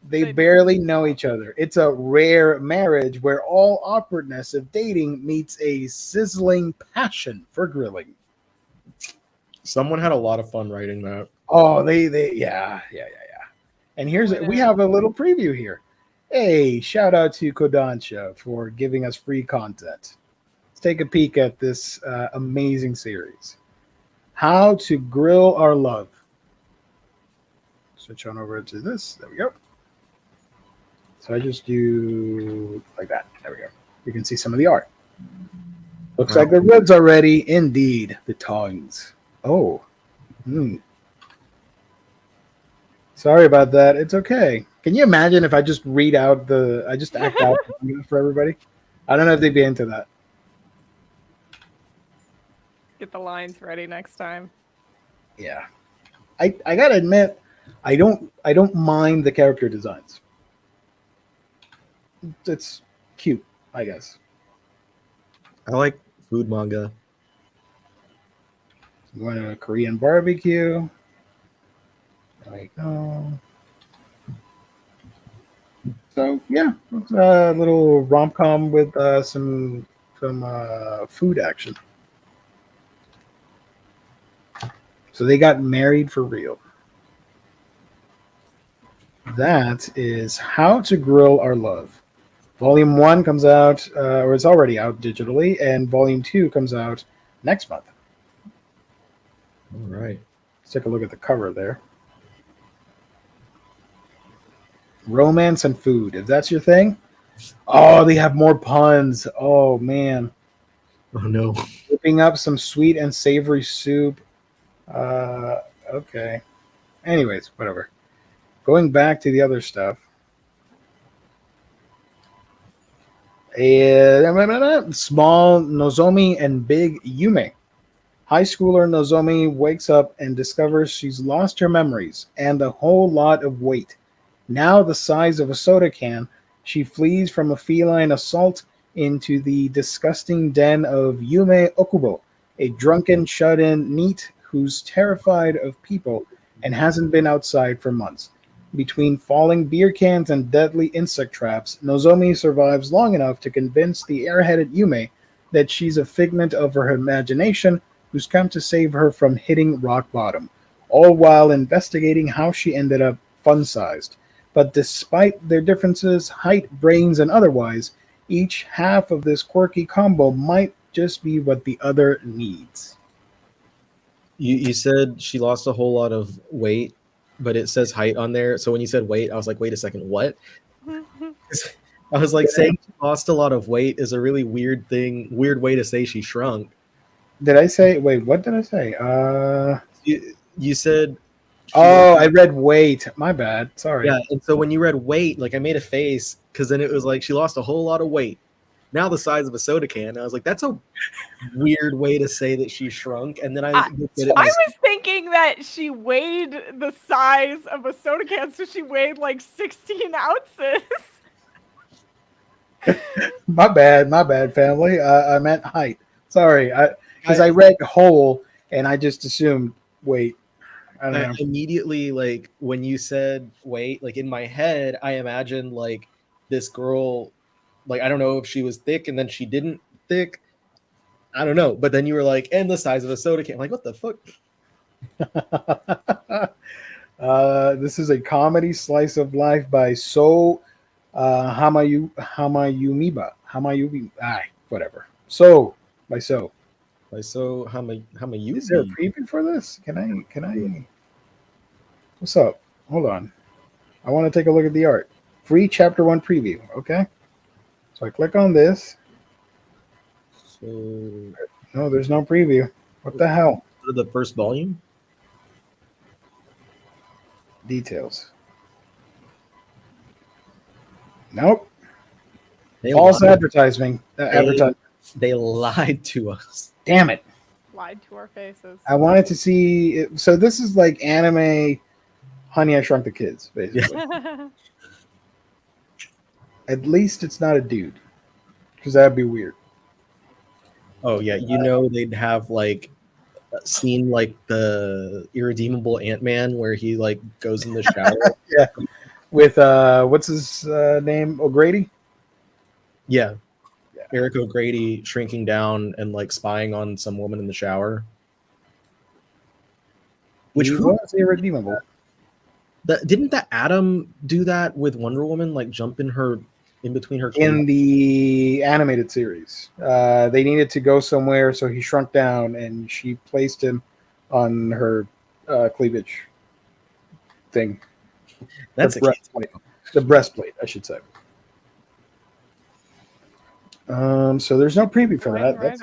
They barely know each other. It's a rare marriage where all awkwardness of dating meets a sizzling passion for grilling. Someone had a lot of fun writing that. Oh, yeah. And we have a little preview here. Hey, shout out to Kodansha for giving us free content. Let's take a peek at this amazing series. How to Grill Our Love. Switch on over to this. There we go. So I just do like that. There we go. You can see some of the art. Looks like the ribs are ready. Indeed, the tongues. Oh. Sorry about that. It's okay. Can you imagine if I just read out I just act out for everybody? I don't know if they'd be into that. Get the lines ready next time. Yeah. I gotta admit, I don't mind the character designs. It's cute, I guess. I like food manga. Going to a Korean barbecue. There we go. So yeah, it's a little rom-com with some food action. So they got married for real. That is How to Grill Our Love. Volume 1 comes out, or it's already out digitally, and Volume 2 comes out next month. All right. Let's take a look at the cover there. Romance and food. If that's your thing. Oh, they have more puns. Oh, man. Oh, no. Whipping up some sweet and savory soup. Okay. Anyways, whatever. Going back to the other stuff. Small Nozomi and big Yume. High schooler Nozomi wakes up and discovers she's lost her memories and a whole lot of weight. Now the size of a soda can, she flees from a feline assault into the disgusting den of Yume Okubo, a drunken shut-in NEET who's terrified of people and hasn't been outside for months. Between falling beer cans and deadly insect traps, Nozomi survives long enough to convince the airheaded Yume that she's a figment of her imagination who's come to save her from hitting rock bottom, all while investigating how she ended up fun-sized. But despite their differences, height, brains, and otherwise, each half of this quirky combo might just be what the other needs. You said she lost a whole lot of weight, but it says height on there. So when you said weight, I was like, wait a second, what? I was like, saying she lost a lot of weight is a really weird way to say she shrunk. Did I say, wait, what did I say? You said... Oh, I read weight. My bad. Sorry. Yeah, and so when you read weight, like I made a face because then it was like she lost a whole lot of weight. Now the size of a soda can. I was like, that's a weird way to say that she shrunk. And then I was thinking that she weighed the size of a soda can, so she weighed like 16 ounces. My bad, family. I meant height. Sorry, because I read whole and I just assumed weight. I don't know. Immediately, like when you said weight, like in my head, I imagined like this girl, like I don't know if she was thick and then she didn't thick. I don't know. But then you were like, and the size of a soda can. I'm like, what the fuck? This is a comedy slice of life by Hamayumiba. Whatever. By So. Hamayubi. Is there a preview for this? Can I? What's up? Hold on. I want to take a look at the art. Free chapter 1 preview. Okay. So I click on this. So no, there's no preview. What the hell? The first volume? Details. Nope. They False lied. advertising. They lied to us. Damn it. Lied to our faces. I wanted to see it. So this is like anime Honey, I Shrunk the Kids, basically. At least it's not a dude, because that'd be weird. Oh yeah, you know they'd have like a scene like the Irredeemable Ant-Man where he like goes in the shower. Yeah, with what's his name? O'Grady. Yeah. Eric O'Grady shrinking down and like spying on some woman in the shower. Which was irredeemable. Didn't the Atom do that with Wonder Woman? Like jump in between her in the animated series. They needed to go somewhere, so he shrunk down, and she placed him on her cleavage thing. That's the breastplate, I should say. So there's no preview for that. That's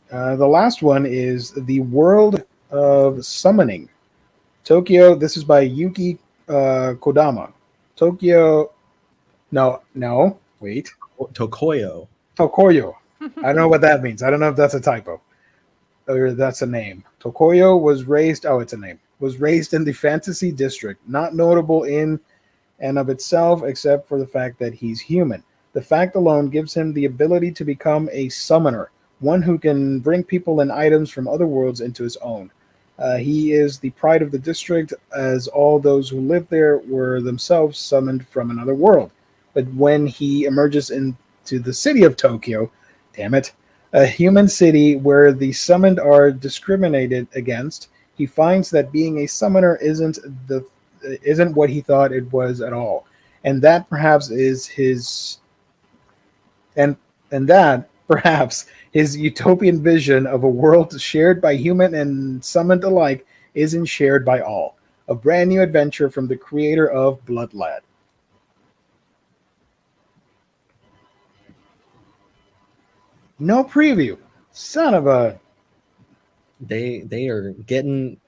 the last one is The World of Summoning. Tokyo. This is by Yuki Kodama. Tokyo. No, wait. Tokoyo. I don't know what that means. I don't know if that's a typo or that's a name. Tokoyo was raised. Oh, it's a name. Was raised in the fantasy district, not notable in and of itself, except for the fact that he's human. The fact alone gives him the ability to become a summoner, one who can bring people and items from other worlds into his own. He is the pride of the district, as all those who live there were themselves summoned from another world. But when he emerges into the city of Tokyo, damn it, A human city where the summoned are discriminated against. He finds that being a summoner isn't what he thought it was at all, and that perhaps is his and and that perhaps his utopian vision of a world shared by human and summoned alike isn't shared by all. A brand new adventure from the creator of Blood Lad. No preview. Son of a. They are getting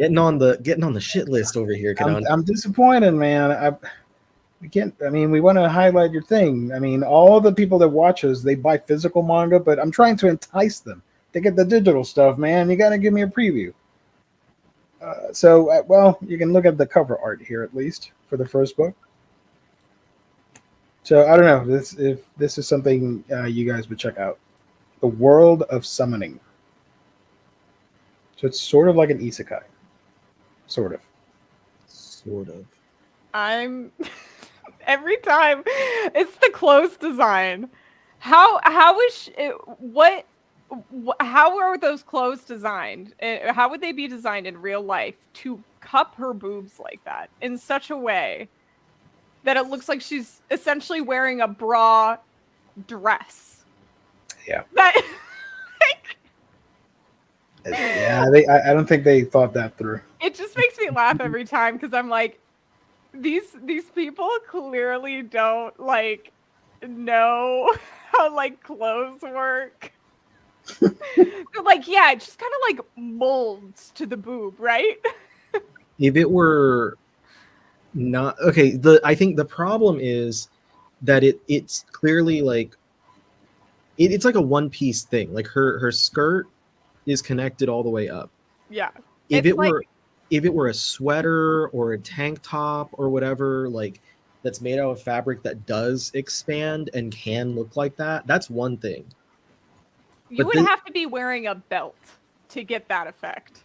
on the shit list over here. I'm disappointed, man. We can't. I mean, we want to highlight your thing. I mean, all the people that watch us, they buy physical manga, but I'm trying to entice them to get the digital stuff, man. You got to give me a preview. Well, you can look at the cover art here at least for the first book. So I don't know if this is something you guys would check out. The World of Summoning. So it's sort of like an isekai. Sort of. I'm every time it's the clothes design. How is what how are those clothes designed? How would they be designed in real life to cup her boobs like that in such a way that it looks like she's essentially wearing a bra dress? Yeah. That yeah, I don't think they thought that through. It just makes me laugh every time because I'm like, these people clearly don't like know how like clothes work. They're like, yeah, it just kind of like molds to the boob, right? If it were not okay, I think the problem is that it's clearly like it's like a one piece thing. Like her skirt is connected all the way up. Yeah. If it were a sweater or a tank top or whatever, like that's made out of fabric that does expand and can look like that, that's one thing. You would have to be wearing a belt to get that effect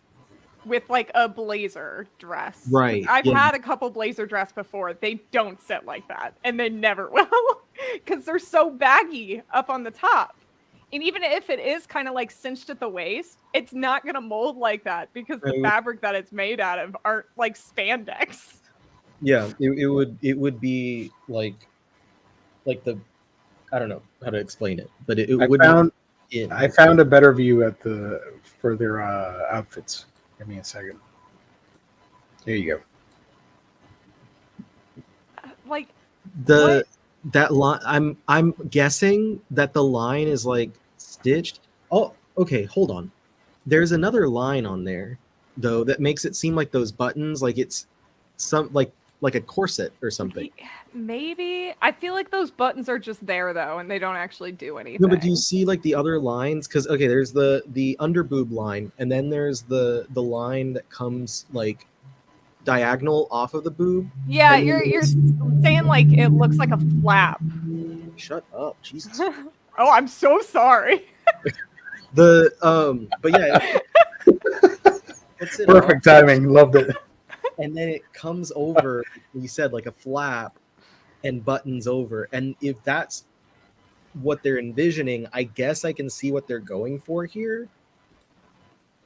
with like a blazer dress. Right. I've had a couple blazer dress before. They don't sit like that, and they never will because they're so baggy up on the top. And even if it is kind of like cinched at the waist, it's not going to mold like that because the fabric that it's made out of aren't like spandex. Yeah, it would be like the, I don't know how to explain it, but I found a better view for their outfits. Give me a second. There you go. Like that line. I'm guessing that the line is like stitched. Oh, okay, hold on. There's another line on there though that makes it seem like those buttons, like it's some like a corset or something. Maybe. I feel like those buttons are just there though, and they don't actually do anything. No, but do you see like the other lines? Because okay, there's the under boob line, and then there's the line that comes like diagonal off of the boob. Yeah, you're saying like it looks like a flap. Shut up, Jesus. Oh, I'm so sorry. But yeah. Perfect timing. Loved it. And then it comes over, you said, like a flap and buttons over. And if that's what they're envisioning, I guess I can see what they're going for here.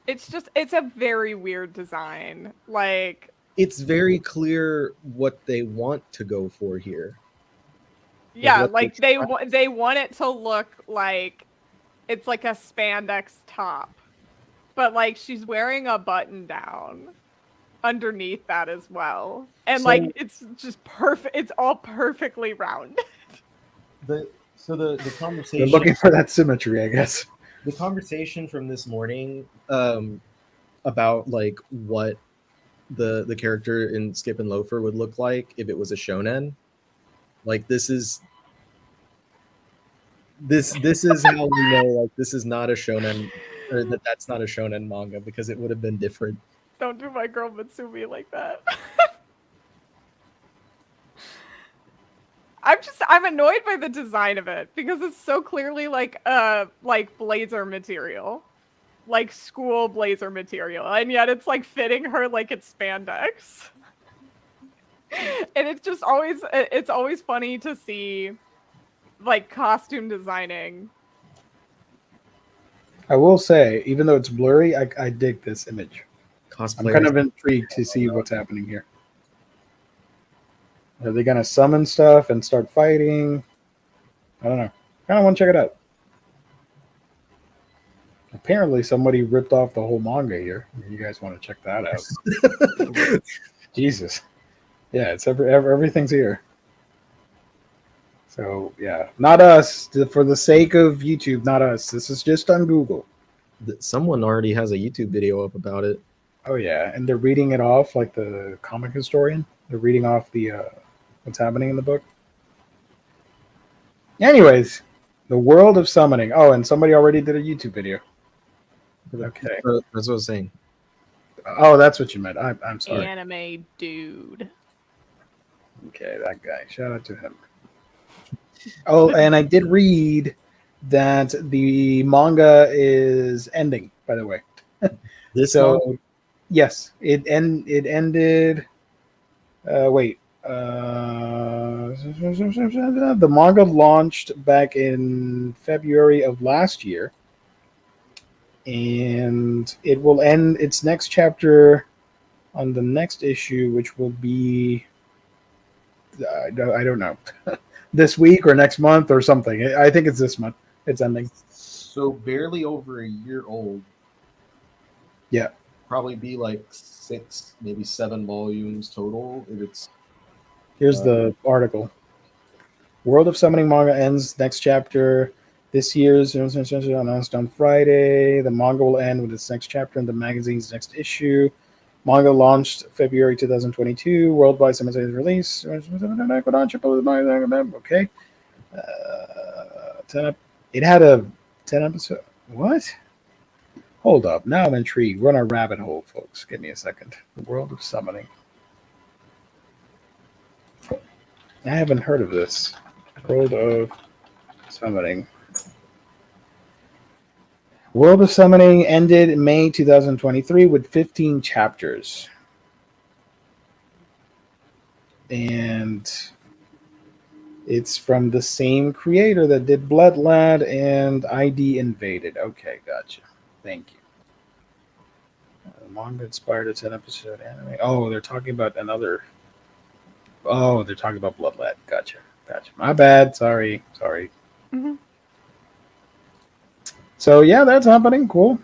It's a very weird design. Like, it's very clear what they want to go for here. Yeah, like they want it to look like it's like a spandex top. But like she's wearing a button down underneath that as well, and like it's just perfect. It's all perfectly rounded. The conversation. You're looking for that symmetry, I guess. The conversation from this morning, about like what the character in Skip and Loafer would look like if it was a shonen. Like this is how we know like this is not a shonen, or that's not a shonen manga, because it would have been different. Don't do my girl Mitsumi like that. I'm annoyed by the design of it because it's so clearly like blazer material, like school blazer material, and yet it's like fitting her like it's spandex. And it's always funny to see like costume designing I will say, even though it's blurry, I dig this image. Cosplayers. I'm kind of intrigued to see what's happening here. Are they gonna summon stuff and start fighting? I don't know. Kind of want to check it out. Apparently, somebody ripped off the whole manga here. You guys want to check that out? Jesus, yeah, it's everything's here. So yeah, not us. For the sake of YouTube, not us. This is just on Google. Someone already has a YouTube video up about it. Oh yeah, and they're reading it off like the comic historian. They're reading off the what's happening in the book. Anyways, the world of summoning. Oh, and somebody already did a YouTube video. Okay, That's what I was saying. Oh, that's what you meant. I'm sorry. Anime dude. Okay, that guy. Shout out to him. Oh, and I did read that the manga is ending, by the way. So yes, it ended. Wait. The manga launched back in February of last year, and it will end its next chapter on the next issue, which will be I don't know. This week or next month or something. I think it's this month. It's ending. So barely over a year old. Yeah. Probably be like 6, maybe 7 volumes total. Here's the article. World of Summoning manga ends next chapter. This year's announced on Friday. The manga will end with its next chapter in the magazine's next issue. Manga launched February 2022. Worldwide simultaneous release. Okay. It had a 10 episode. What? Hold up. Now I'm intrigued. We're on a rabbit hole, folks. Give me a second. The World of Summoning. I haven't heard of this. World of Summoning. World of Summoning ended in May 2023 with 15 chapters. And it's from the same creator that did Blood Lad and ID Invaded. Okay, gotcha. Thank you. The manga inspired a 10-episode anime. Oh, they're talking about another. Oh, they're talking about Blood Lad. Gotcha. My bad. Sorry. Mm-hmm. So yeah, that's happening. Cool.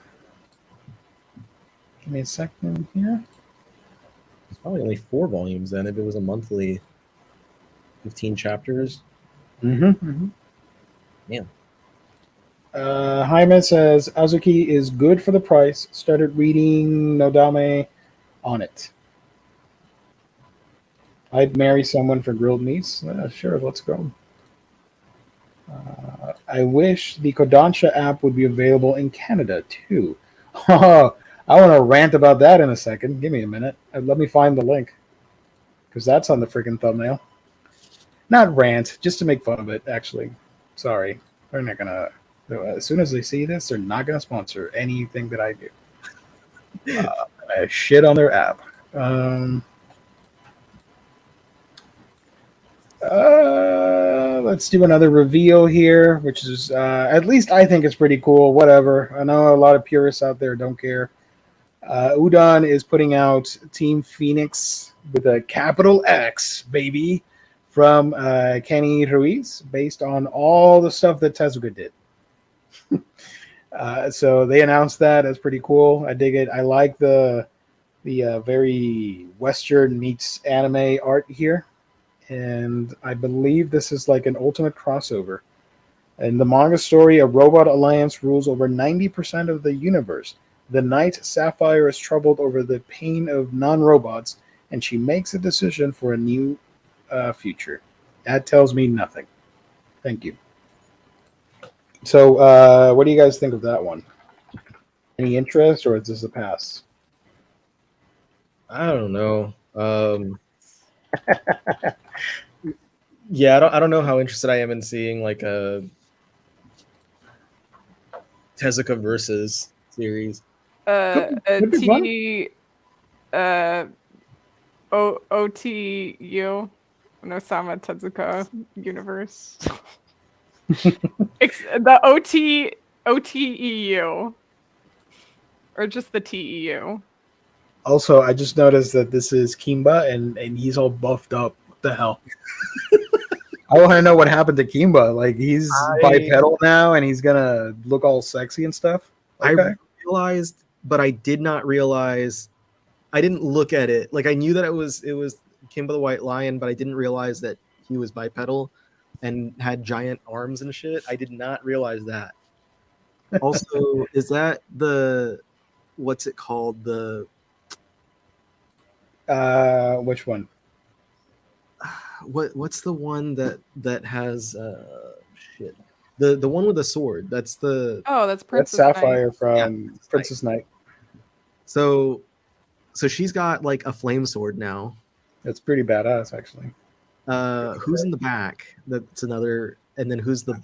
Give me a second here. It's probably only 4 volumes then if it was a monthly 15 chapters. Mm-hmm. Man. Jaime says Azuki is good for the price. Started reading Nodame on it. I'd marry someone for grilled meats. Sure, let's go. I wish the Kodansha app would be available in Canada too. I want to rant about that in a second. Give me a minute. Let me find the link, because that's on the freaking thumbnail. Not rant, just to make fun of it, actually. Sorry. They're not going to... As soon as they see this, they're not going to sponsor anything that I do. I shit on their app. Let's do another reveal here, which is at least I think it's pretty cool. Whatever. I know a lot of purists out there don't care. Udon is putting out Team Phoenix with a capital X, baby, from Kenny Ruiz, based on all the stuff that Tezuka did. So they announced that. That's pretty cool. I dig it. I like the very Western meets anime art here. And I believe this is like an ultimate crossover. In the manga story, a robot alliance rules over 90% of the universe. The Knight Sapphire is troubled over the pain of non-robots, and she makes a decision for a new future. That tells me nothing. Thank you. So, what do you guys think of that one? Any interest, or is this a pass? I don't know. Yeah, I don't know how interested I am in seeing like a Tezuka versus series. OTU Osamu Tezuka universe. The OT OTEU. Or just the TEU. Also, I just noticed that this is Kimba, and he's all buffed up. What the hell? I want to know what happened to Kimba. Like, he's bipedal now, and he's gonna look all sexy and stuff. Okay. I realized, but I did not realize. I didn't look at it. Like, I knew that it was Kimba the White Lion, but I didn't realize that he was bipedal and had giant arms and shit. I did not realize that. Also, is that what's it called? Which one? What's the one that has shit? The one with the sword. That's Princess Sapphire Knight. from Princess Knight. So she's got like a flame sword now. That's pretty badass, actually. Who's in the back? That's another. And then who's the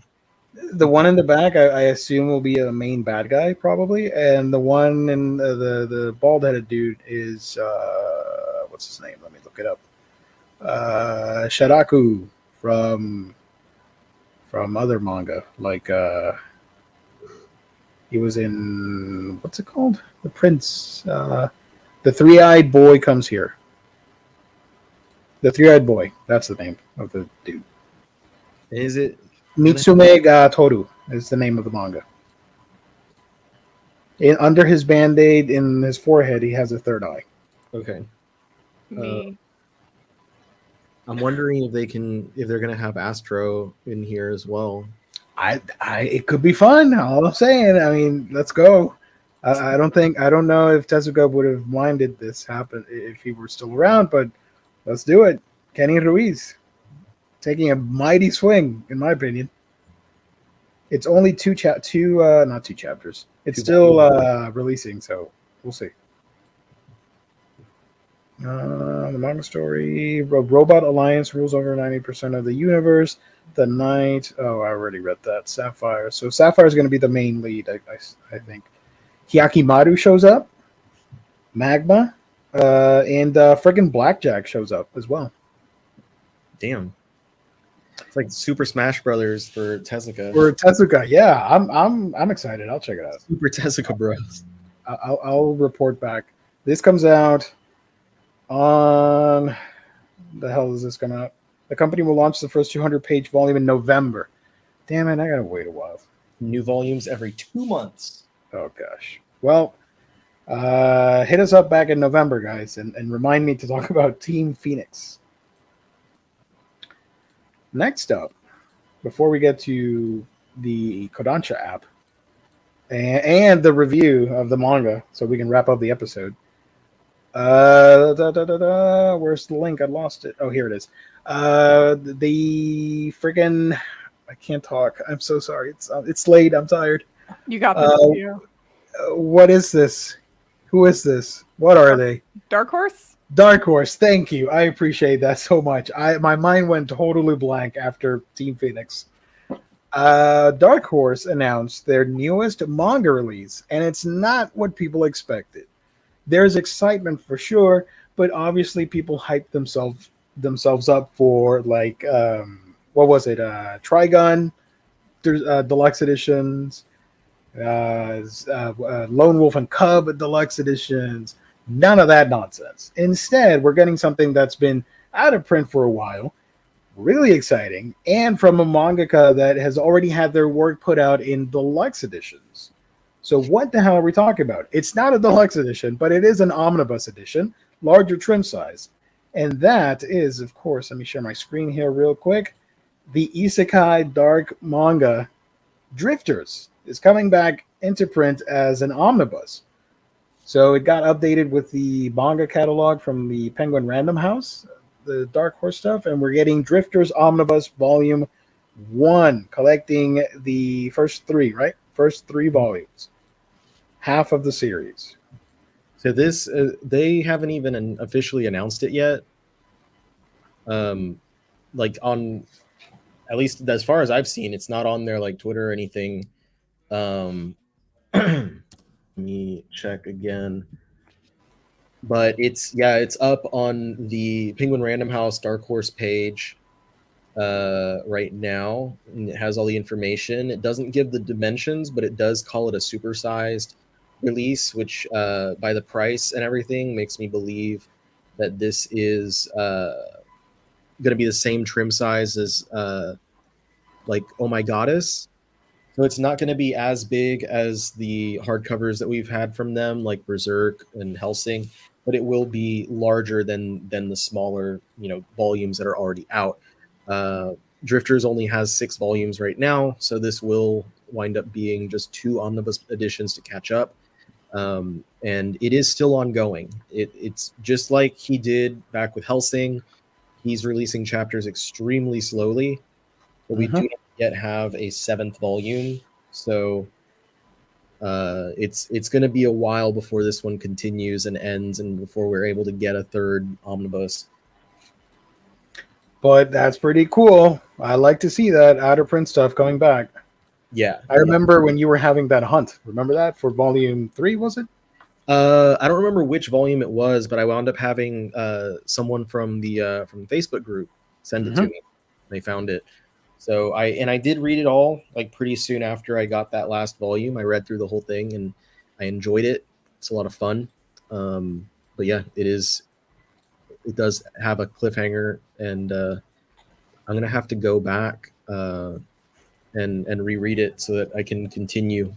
one in the back? I assume will be a main bad guy, probably. And the one in the bald-headed dude is what's his name? Let me look it up. Sharaku from other manga, like he was in, what's it called? The Prince. The Three-Eyed Boy Comes Here. The Three-Eyed Boy. That's the name of the dude. Is it Mitsume ga Toru is the name of the manga. Under his band-aid in his forehead, he has a third eye. Okay. Me. I'm wondering if they're gonna have Astro in here as well. It could be fun. All I'm saying. I mean, let's go. I don't know if Tezuka would have minded this happen if he were still around, but let's do it. Kenny Ruiz taking a mighty swing, in my opinion. It's only not 2 chapters. It's still releasing, so we'll see. The manga story: Robot Alliance rules over 90% of the universe. The Knight. Oh, I already read that. Sapphire. So Sapphire is going to be the main lead, I think. Hyakimaru shows up. Magma. And friggin' Blackjack shows up as well. Damn. It's like Super Smash Brothers for Tezuka. Yeah. I'm excited. I'll check it out. Super Tezuka Bros. I'll report back. This comes out on, the hell is this coming out? The company will launch the first 200-page volume in November. Damn it, I gotta wait a while. New volumes every 2 months. Oh gosh. Well, hit us up back in November, guys, and remind me to talk about Team Phoenix. Next up, before we get to the Kodansha app and the review of the manga, so we can wrap up the episode. Where's the link? I lost it. Oh, here it is. The friggin', I can't talk. I'm so sorry. It's late. I'm tired. You got this. What is this? Who is this? What are they? Dark Horse? Dark Horse. Thank you. I appreciate that so much. My mind went totally blank after Team Phoenix. Dark Horse announced their newest manga release, and it's not what people expected. There's excitement for sure, but obviously people hyped themselves up for, like, what was it? Trigun, deluxe editions, Lone Wolf and Cub deluxe editions. None of that nonsense. Instead, we're getting something that's been out of print for a while, really exciting, and from a mangaka that has already had their work put out in deluxe editions. So what the hell are we talking about? It's not a deluxe edition, but it is an omnibus edition, larger trim size. And that is, of course, let me share my screen here real quick. The Isekai dark manga Drifters is coming back into print as an omnibus. So it got updated with the manga catalog from the Penguin Random House, the Dark Horse stuff, and we're getting Drifters Omnibus Volume 1, collecting the first 3, right? First 3 volumes. Half of the series. So this, they haven't even officially announced it yet. Like on, at least as far as I've seen, it's not on their like Twitter or anything. Let me check again. But it's up on the Penguin Random House Dark Horse page. right now. And it has all the information. It doesn't give the dimensions, but it does call it a supersized release, which by the price and everything makes me believe that this is going to be the same trim size as like Oh My Goddess. So it's not going to be as big as the hardcovers that we've had from them, like Berserk and Hellsing, but it will be larger than the smaller, volumes that are already out. Drifters only has 6 volumes right now, so this will wind up being just 2 omnibus editions to catch up. And it is still ongoing. It's just like he did back with Hellsing. He's releasing chapters extremely slowly, but we do not yet have a 7th volume, so it's going to be a while before this one continues and ends, and before we're able to get a 3rd omnibus. But that's pretty cool. I like to see that out of print stuff coming back. Yeah, I remember when you were having that hunt. Remember that for volume 3, was it? I don't remember which volume it was, but I wound up having someone from the Facebook group send it to me. They found it. So I did read it all like pretty soon after I got that last volume. I read through the whole thing and I enjoyed it. It's a lot of fun. But yeah, it does have a cliffhanger, and I'm gonna have to go back and reread it so that I can continue.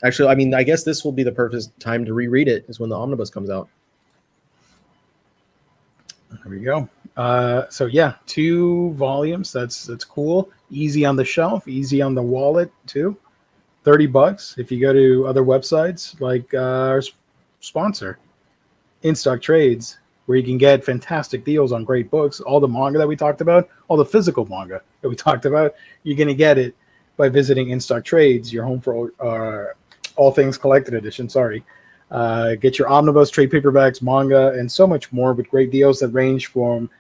Actually, I mean, I guess this will be the perfect time to reread it, is when the omnibus comes out. There we go. So yeah, 2 volumes. That's cool. Easy on the shelf, easy on the wallet too. $30 if you go to other websites like our sponsor, In Stock Trades, where you can get fantastic deals on great books. All the manga that we talked about, all the physical manga that we talked about, you're going to get it by visiting In Stock Trades, your home for all things collected edition. Sorry. Get your omnibus, trade paperbacks, manga, and so much more with great deals that range from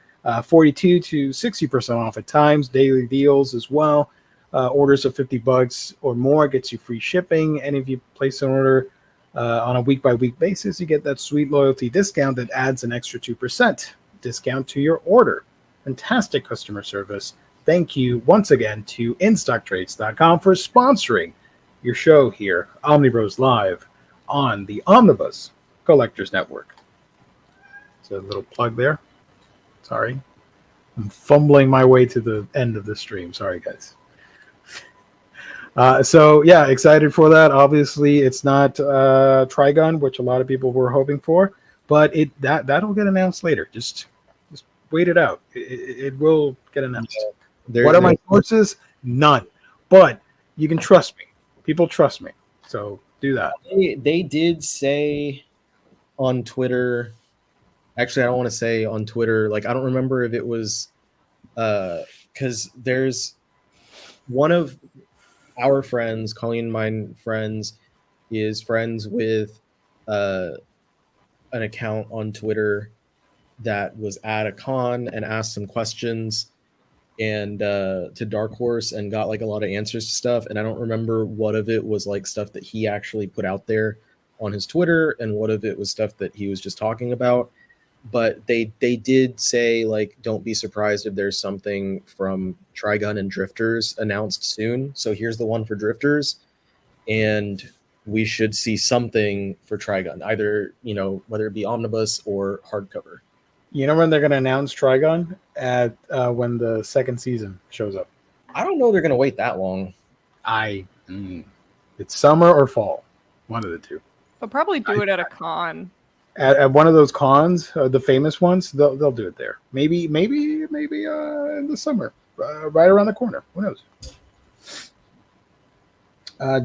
42 to 60% off at times. Daily deals as well. Orders of $50 or more gets you free shipping. And if you place an order on a week-by-week basis, you get that sweet loyalty discount that adds an extra 2% discount to your order. Fantastic customer service. Thank you once again to InStockTrades.com for sponsoring your show here, Omnibros Live, on the Omnibus Collectors Network. So a little plug there. Sorry. I'm fumbling my way to the end of the stream. Sorry, guys. So yeah, excited for that. Obviously, it's not Trigun, which a lot of people were hoping for, but that'll get announced later. Just wait it out. It will get announced. What are my sources? None. But you can trust me. People trust me. So do that. They did say on Twitter. Actually, I don't want to say on Twitter. Like, I don't remember if it was because there's one of our friends, Colleen and mine friends, is friends with an account on Twitter that was at a con and asked some questions and to Dark Horse and got like a lot of answers to stuff. And I don't remember what of it was like stuff that he actually put out there on his Twitter and what of it was stuff that he was just talking about. But they did say, like, don't be surprised if there's something from Trigun and Drifters announced soon. So here's the one for Drifters, and we should see something for Trigun, either, whether it be omnibus or hardcover. You know when they're going to announce Trigun? At when the 2nd season shows up. I don't know they're going to wait that long. It's summer or fall, one of the two. They'll probably do it at a con. At one of those cons, the famous ones, they'll do it there. Maybe in the summer, right around the corner. Who knows?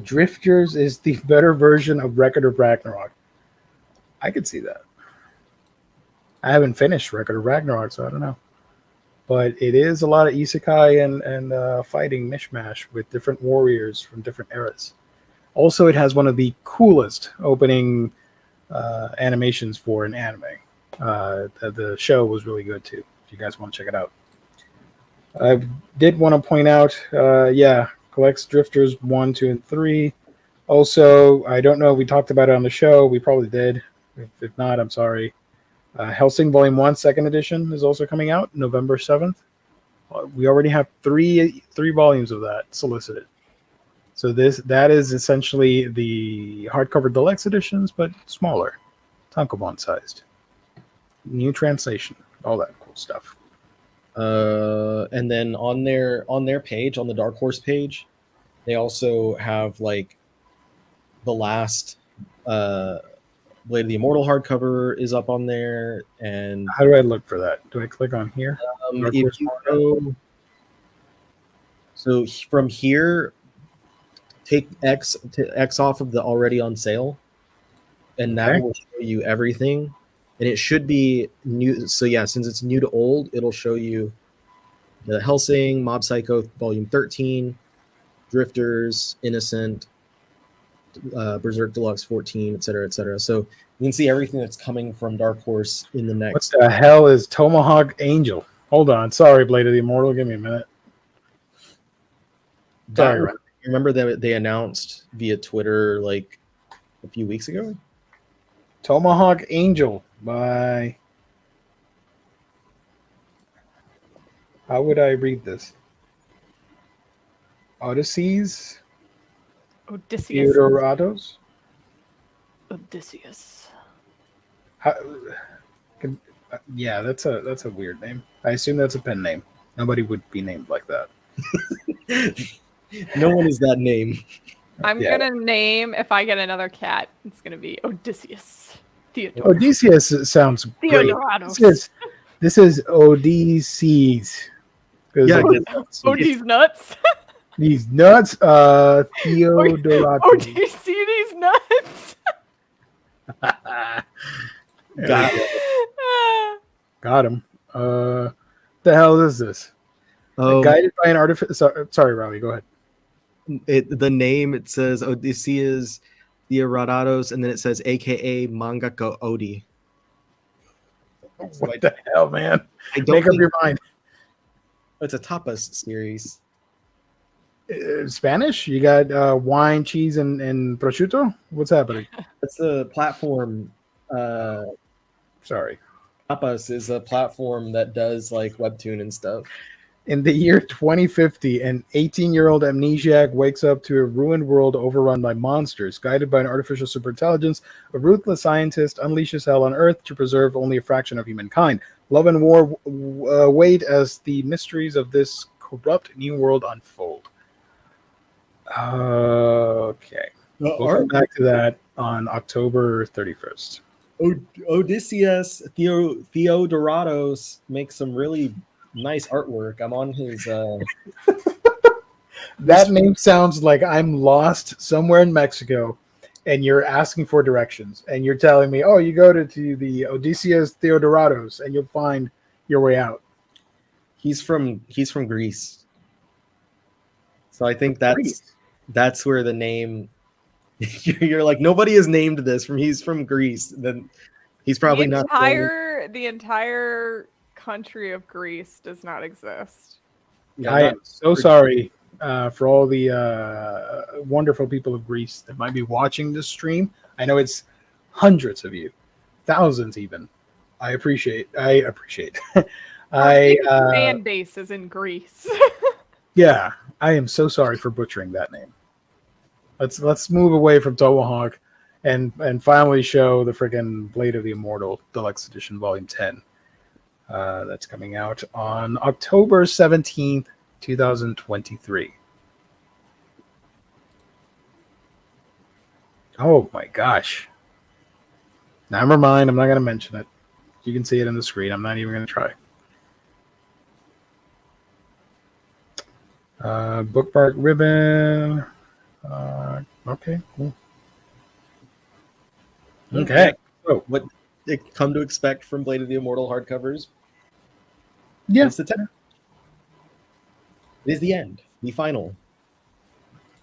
Drifters is the better version of Record of Ragnarok. I could see that. I haven't finished Record of Ragnarok, so I don't know. But it is a lot of isekai and fighting mishmash with different warriors from different eras. Also, it has one of the coolest opening animations for an anime. The show was really good too, if you guys want to check it out. I did want to point out, collects Drifters 1, 2, and 3. Also, I don't know, we talked about it on the show. We probably did. If not, I'm sorry. Hellsing Volume 1, 2nd edition is also coming out November 7th. We already have three volumes of that solicited. So that is essentially the hardcover deluxe editions, but smaller, tankobon sized. New translation, all that cool stuff. And then on their page, on the Dark Horse page, they also have like the last Blade of the Immortal hardcover is up on there. And how do I look for that? Do I click on here? If you go, so from here, take X off of the already on sale, and that will show you everything. And it should be new. So yeah, since it's new to old, it'll show you the Hellsing, Mob Psycho Volume 13, Drifters, Innocent, Berserk Deluxe 14, etc., etc. So you can see everything that's coming from Dark Horse in the next. What the hell is Tomahawk Angel? Hold on, sorry, Blade of the Immortal. Give me a minute. Sorry, you remember that they announced via Twitter like a few weeks ago? Tomahawk Angel by. How would I read this? Odysseus. Theodoratos. Odysseus. Yeah, that's a weird name. I assume that's a pen name. Nobody would be named like that. No one is that name. I'm gonna name, if I get another cat, it's gonna be Odysseus. Odysseus sounds great. This is Odysseus. Yeah, Odie's nuts. These nuts, Theodoratos. Odysseus, these nuts. Got him. The hell is this? Guided by an artificer. Sorry, Robbie, go ahead. The name, it says Odysseus Theodoratos, and then it says AKA Mangaka Odi. What the hell, man? Make up your mind. It's a tapas series. Spanish? You got wine, cheese, and prosciutto? What's happening? That's the platform. Sorry. Tapas is a platform that does like webtoon and stuff. In the year 2050, an 18-year-old amnesiac wakes up to a ruined world overrun by monsters. Guided by an artificial superintelligence, a ruthless scientist unleashes hell on Earth to preserve only a fraction of humankind. Love and war wait as the mysteries of this corrupt new world unfold. Okay. We'll come back to that on October 31st. Odysseus Theodoratos makes some really nice artwork. I'm on his. That name sounds like I'm lost somewhere in Mexico, and you're asking for directions, and you're telling me, "Oh, you go to the Odysseus Theodoratos, and you'll find your way out." He's from Greece, so I think that's where the name. You're like, nobody has named this. He's from Greece. Then he's probably not. The entire country of Greece does not exist. Yeah, I am so sorry for all the wonderful people of Greece that might be watching this stream. I know it's hundreds of you, thousands even. I appreciate. Our fan base is in Greece. Yeah, I am so sorry for butchering that name. Let's move away from Tomahawk and finally show the friggin' Blade of the Immortal Deluxe Edition Volume 10. That's coming out on October 17th, 2023. Oh my gosh. Never mind, I'm not going to mention it. You can see it on the screen. I'm not even going to try. Bookmark ribbon. Okay, cool. Okay. So, what they come to expect from Blade of the Immortal hardcovers? Yeah. It's the 10. It is the end, the final.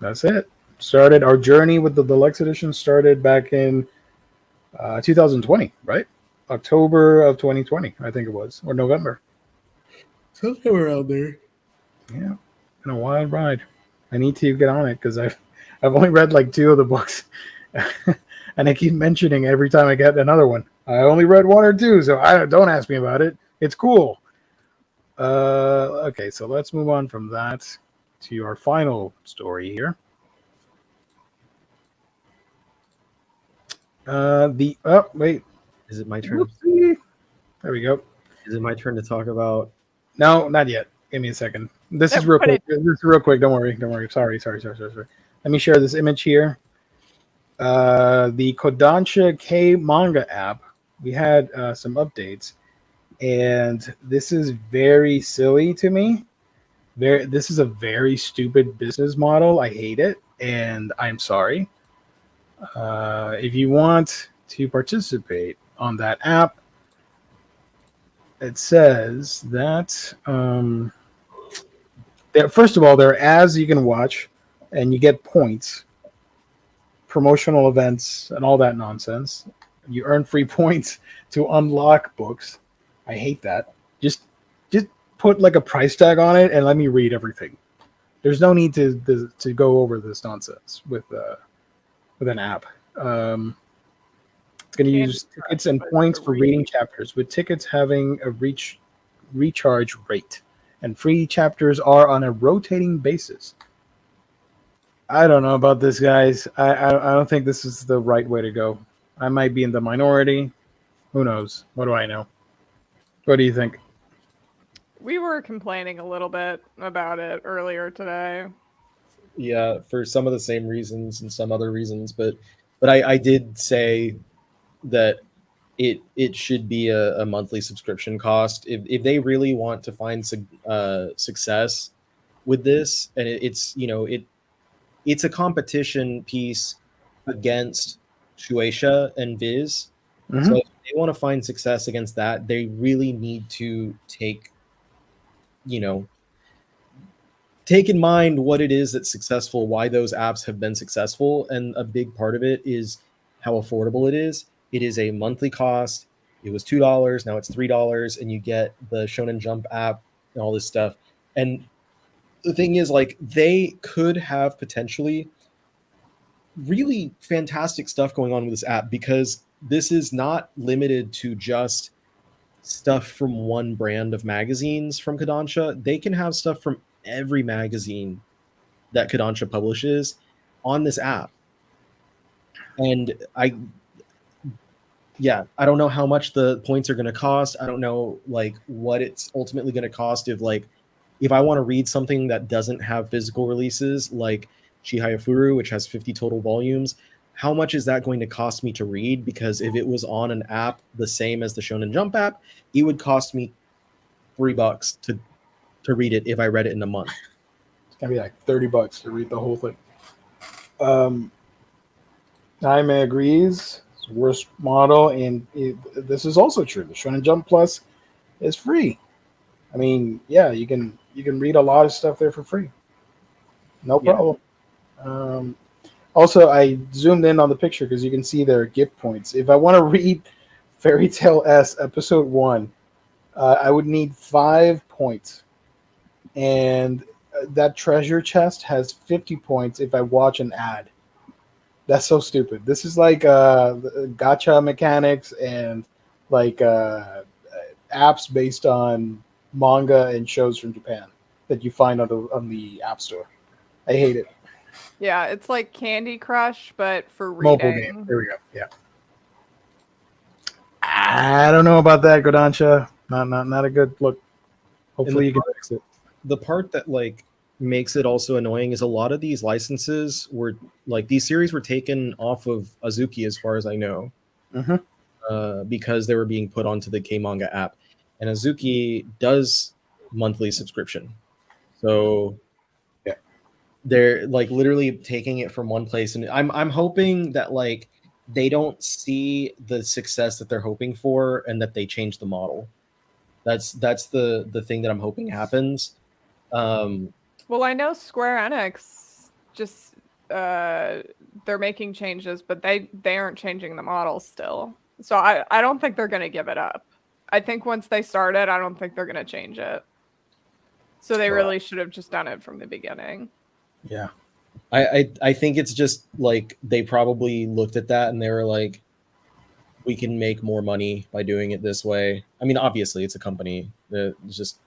That's it. Started our journey with the deluxe edition started back in 2020, right? October of 2020, I think it was, or November. Something around there. Yeah, been a wild ride. I need to get on it because I've only read like 2 of the books, and I keep mentioning every time I get another one. I only read 1 or 2, so don't ask me about it. It's cool. Okay, so let's move on from that to our final story here. Wait. Is it my turn? Whoopsie. There we go. Is it my turn to talk about? No, not yet. Give me a second. This is real quick. This is real quick. Don't worry. Sorry. Let me share this image here. The Kodansha K manga app. We had some updates, and this is very silly to me. This is a very stupid business model. I hate it, and I'm sorry. If you want to participate on that app, it says that first of all, there are ads you can watch, and you get points, promotional events, and all that nonsense. You earn free points to unlock books. I hate that. Just put like a price tag on it and let me read everything. There's no need to go over this nonsense with an app. It's going to use tickets and points for reading chapters, with tickets having a recharge rate, and free chapters are on a rotating basis. I don't know about this, guys. I don't think this is the right way to go. I might be in the minority. Who knows? What do I know? What do you think? We were complaining a little bit about it earlier today. Yeah, for some of the same reasons and some other reasons, but I did say that it should be a monthly subscription cost if they really want to find success with this, and it's a competition piece against Shueisha and Viz. Mm-hmm. So if they want to find success against that, they really need to take in mind what it is that's successful, why those apps have been successful, and a big part of it is how affordable it is. It is a monthly cost. It was $2, now it's $3, and you get the Shonen Jump app and all this stuff. And the thing is, like, they could have potentially really fantastic stuff going on with this app, because this is not limited to just stuff from one brand of magazines from Kodansha. They can have stuff from every magazine that Kodansha publishes on this app. And I don't know how much the points are going to cost. I don't know like what it's ultimately going to cost if I want to read something that doesn't have physical releases, like Chihayafuru, which has 50 total volumes. How much is that going to cost me to read? Because if it was on an app the same as the Shonen Jump app, it would cost me $3 to read it if I read it in a month. It's gonna be like $30 to read the whole thing. Jaime agrees. It's the worst model, and this is also true. The Shonen Jump Plus is free. I mean, yeah, you can read a lot of stuff there for free. No problem. Yeah. Also, I zoomed in on the picture because you can see their gift points. If I want to read Fairy Tail S Episode 1, I would need 5 points. And that treasure chest has 50 points if I watch an ad. That's so stupid. This is like gacha mechanics and like apps based on manga and shows from Japan that you find on the App Store. I hate it. Yeah, it's like Candy Crush, but for reading. Mobile game. There we go. Yeah. I don't know about that, Kodansha. Not a good look. Hopefully you can fix it. The part that like makes it also annoying is a lot of these licenses were like these series were taken off of Azuki, as far as I know, because they were being put onto the K Manga app, and Azuki does monthly subscription, so yeah, they're like literally taking it from one place, and I'm hoping that like they don't see the success that they're hoping for and that they change the model. That's the thing that I'm hoping happens. Well, I know Square Enix just they're making changes, but they aren't changing the model still. So I don't think they're going to give it up. I think once they start it, I don't think they're going to change it. So they really should have just done it from the beginning. Yeah. I think it's just like they probably looked at that and they were like, we can make more money by doing it this way. I mean, obviously it's a company. It's just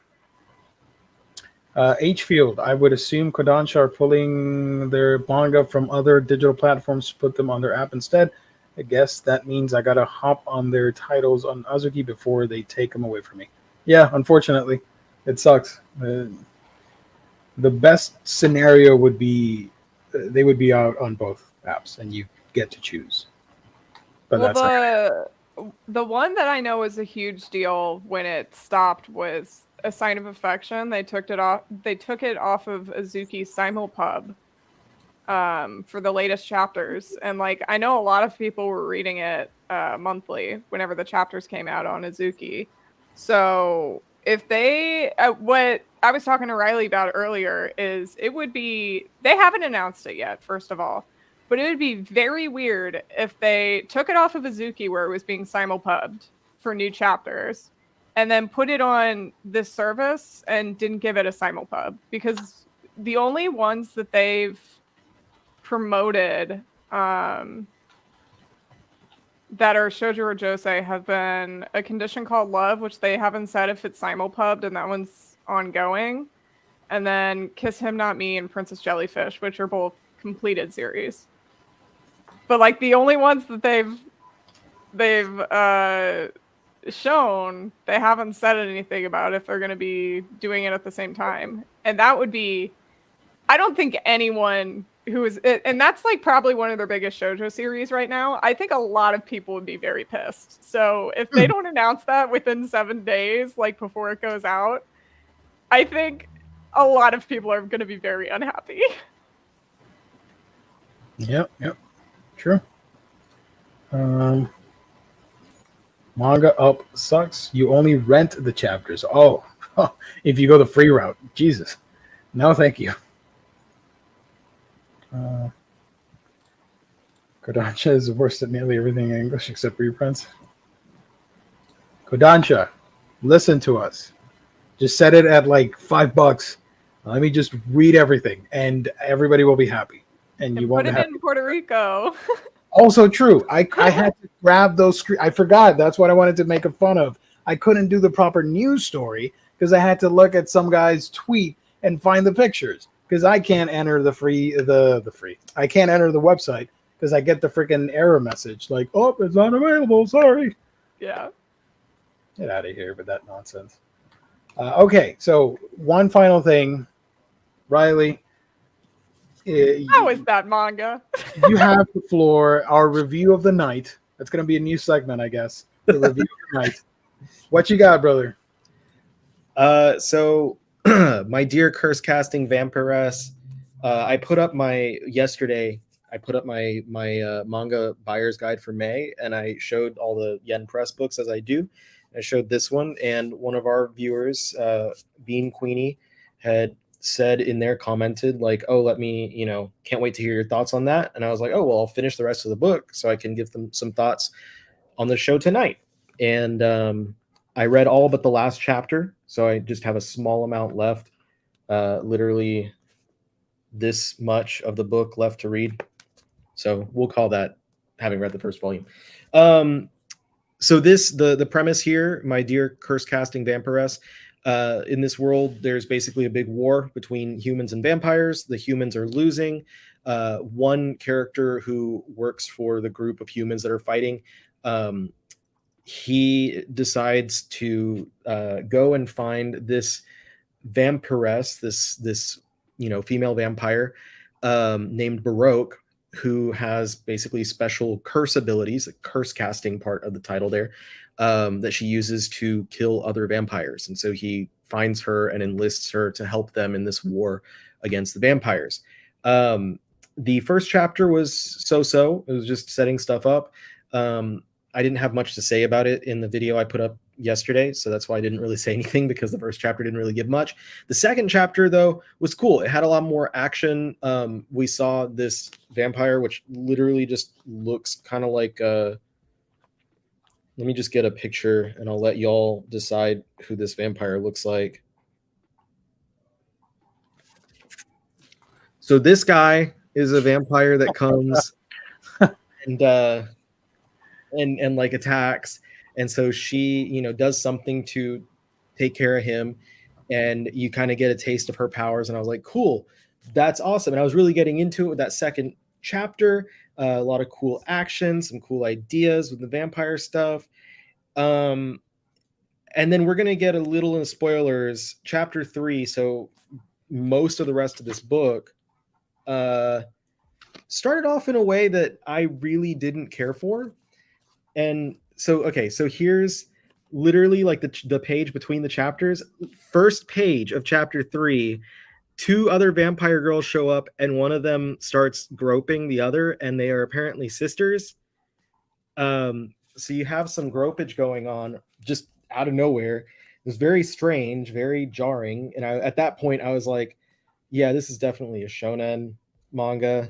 H Field, I would assume Kodansha are pulling their manga from other digital platforms to put them on their app instead. I guess that means I gotta hop on their titles on Azuki before they take them away from me. Yeah, unfortunately, it sucks. The best scenario would be they would be out on both apps, and you get to choose. But well, that's the one that I know was a huge deal when it stopped was A Sign of Affection. They took it off. They took it off of Azuki's Simulpub for the latest chapters, and like I know a lot of people were reading it monthly whenever the chapters came out on Azuki. So if they, what I was talking to Riley about earlier is it would be, they haven't announced it yet, first of all, but it would be very weird if they took it off of Azuki where it was being simulpubbed for new chapters and then put it on this service and didn't give it a simulpub, because the only ones that they've promoted that are shoujo or josei have been A Condition Called Love, which they haven't said if it's simulpubbed, and that one's ongoing, and then Kiss Him Not Me and Princess Jellyfish, which are both completed series. But like the only ones that they've shown, they haven't said anything about if they're going to be doing it at the same time, and that would be, I don't think anyone who is, and that's like probably one of their biggest shoujo series right now. I think a lot of people would be very pissed. So if they don't announce that within 7 days, like before it goes out, I think a lot of people are going to be very unhappy. Yep, true. Manga up sucks. You only rent the chapters. Oh, if you go the free route, Jesus. No, thank you. Kodansha is worse at nearly everything in English except reprints. Kodansha, listen to us. Just set it at like $5. Let me just read everything, and everybody will be happy. And you won't put it have in Puerto Rico. Also true. I had to grab those. I forgot. That's what I wanted to make a fun of. I couldn't do the proper news story because I had to look at some guy's tweet and find the pictures. Because I can't enter the free. I can't enter the website because I get the freaking error message like, "Oh, it's not available. Sorry." Yeah. Get out of here with that nonsense. Okay, so one final thing, Riley. How is that manga? You have the floor. Our review of the night. That's going to be a new segment, I guess. The review of the night. What you got, brother? So my dear curse casting vampiress, I put up my manga buyer's guide for May, and I showed all the Yen Press books as I do. I showed this one, and one of our viewers, Bean Queenie, had said in there, commented like, "Oh, let me, can't wait to hear your thoughts on that." And I was like, "Oh, well, I'll finish the rest of the book so I can give them some thoughts on the show tonight." And I read all but the last chapter, so I just have a small amount left, literally this much of the book left to read. So we'll call that having read the first volume. So the premise here, my dear curse casting vampiress, in this world, there's basically a big war between humans and vampires. The humans are losing. One character who works for the group of humans that are fighting, he decides to go and find this vampiress, this female vampire named Baroque, who has basically special curse abilities, a curse casting part of the title there, that she uses to kill other vampires. And so he finds her and enlists her to help them in this war against the vampires. The first chapter was so-so. It was just setting stuff up. I didn't have much to say about it in the video I put up yesterday, so that's why I didn't really say anything, because the first chapter didn't really give much. The second chapter, though, was cool. It had a lot more action. We saw this vampire, which literally just looks kind of like let me just get a picture, and I'll let y'all decide who this vampire looks like. So this guy is a vampire that comes and like attacks. And so she, does something to take care of him. and you kind of get a taste of her powers. And I was like, cool, that's awesome. And I was really getting into it with that second chapter. A lot of cool action, some cool ideas with the vampire stuff. And then we're going to get a little in spoilers. Chapter 3, so most of the rest of this book started off in a way that I really didn't care for. And so here's literally like the page between the chapters. First page of chapter 3, 2 other vampire girls show up, and one of them starts groping the other, and they are apparently sisters. So you have some gropage going on just out of nowhere. It was very strange, very jarring. And at that point, I was like, yeah, this is definitely a shonen manga.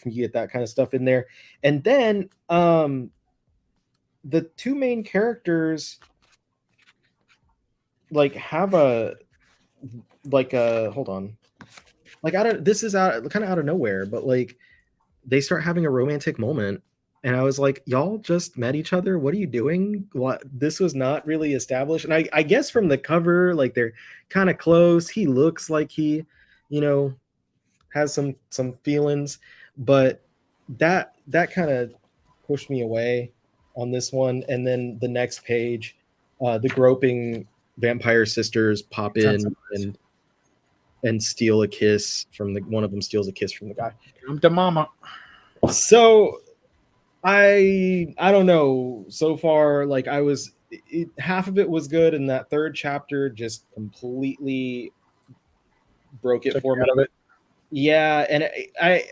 You get that kind of stuff in there. And then the 2 main characters like have hold on. Like, this is kind of out of nowhere, but like they start having a romantic moment. And I was like, y'all just met each other. What are you doing? What? This was not really established. And I guess from the cover, like they're kind of close. He looks like he, has some feelings, but that kind of pushed me away on this one. And then the next page, the groping vampire sisters pop in and steal a kiss from one of them steals a kiss from the guy. I'm the mama. So I don't know. So far, like half of it was good, and that third chapter just completely broke it for me. Yeah, and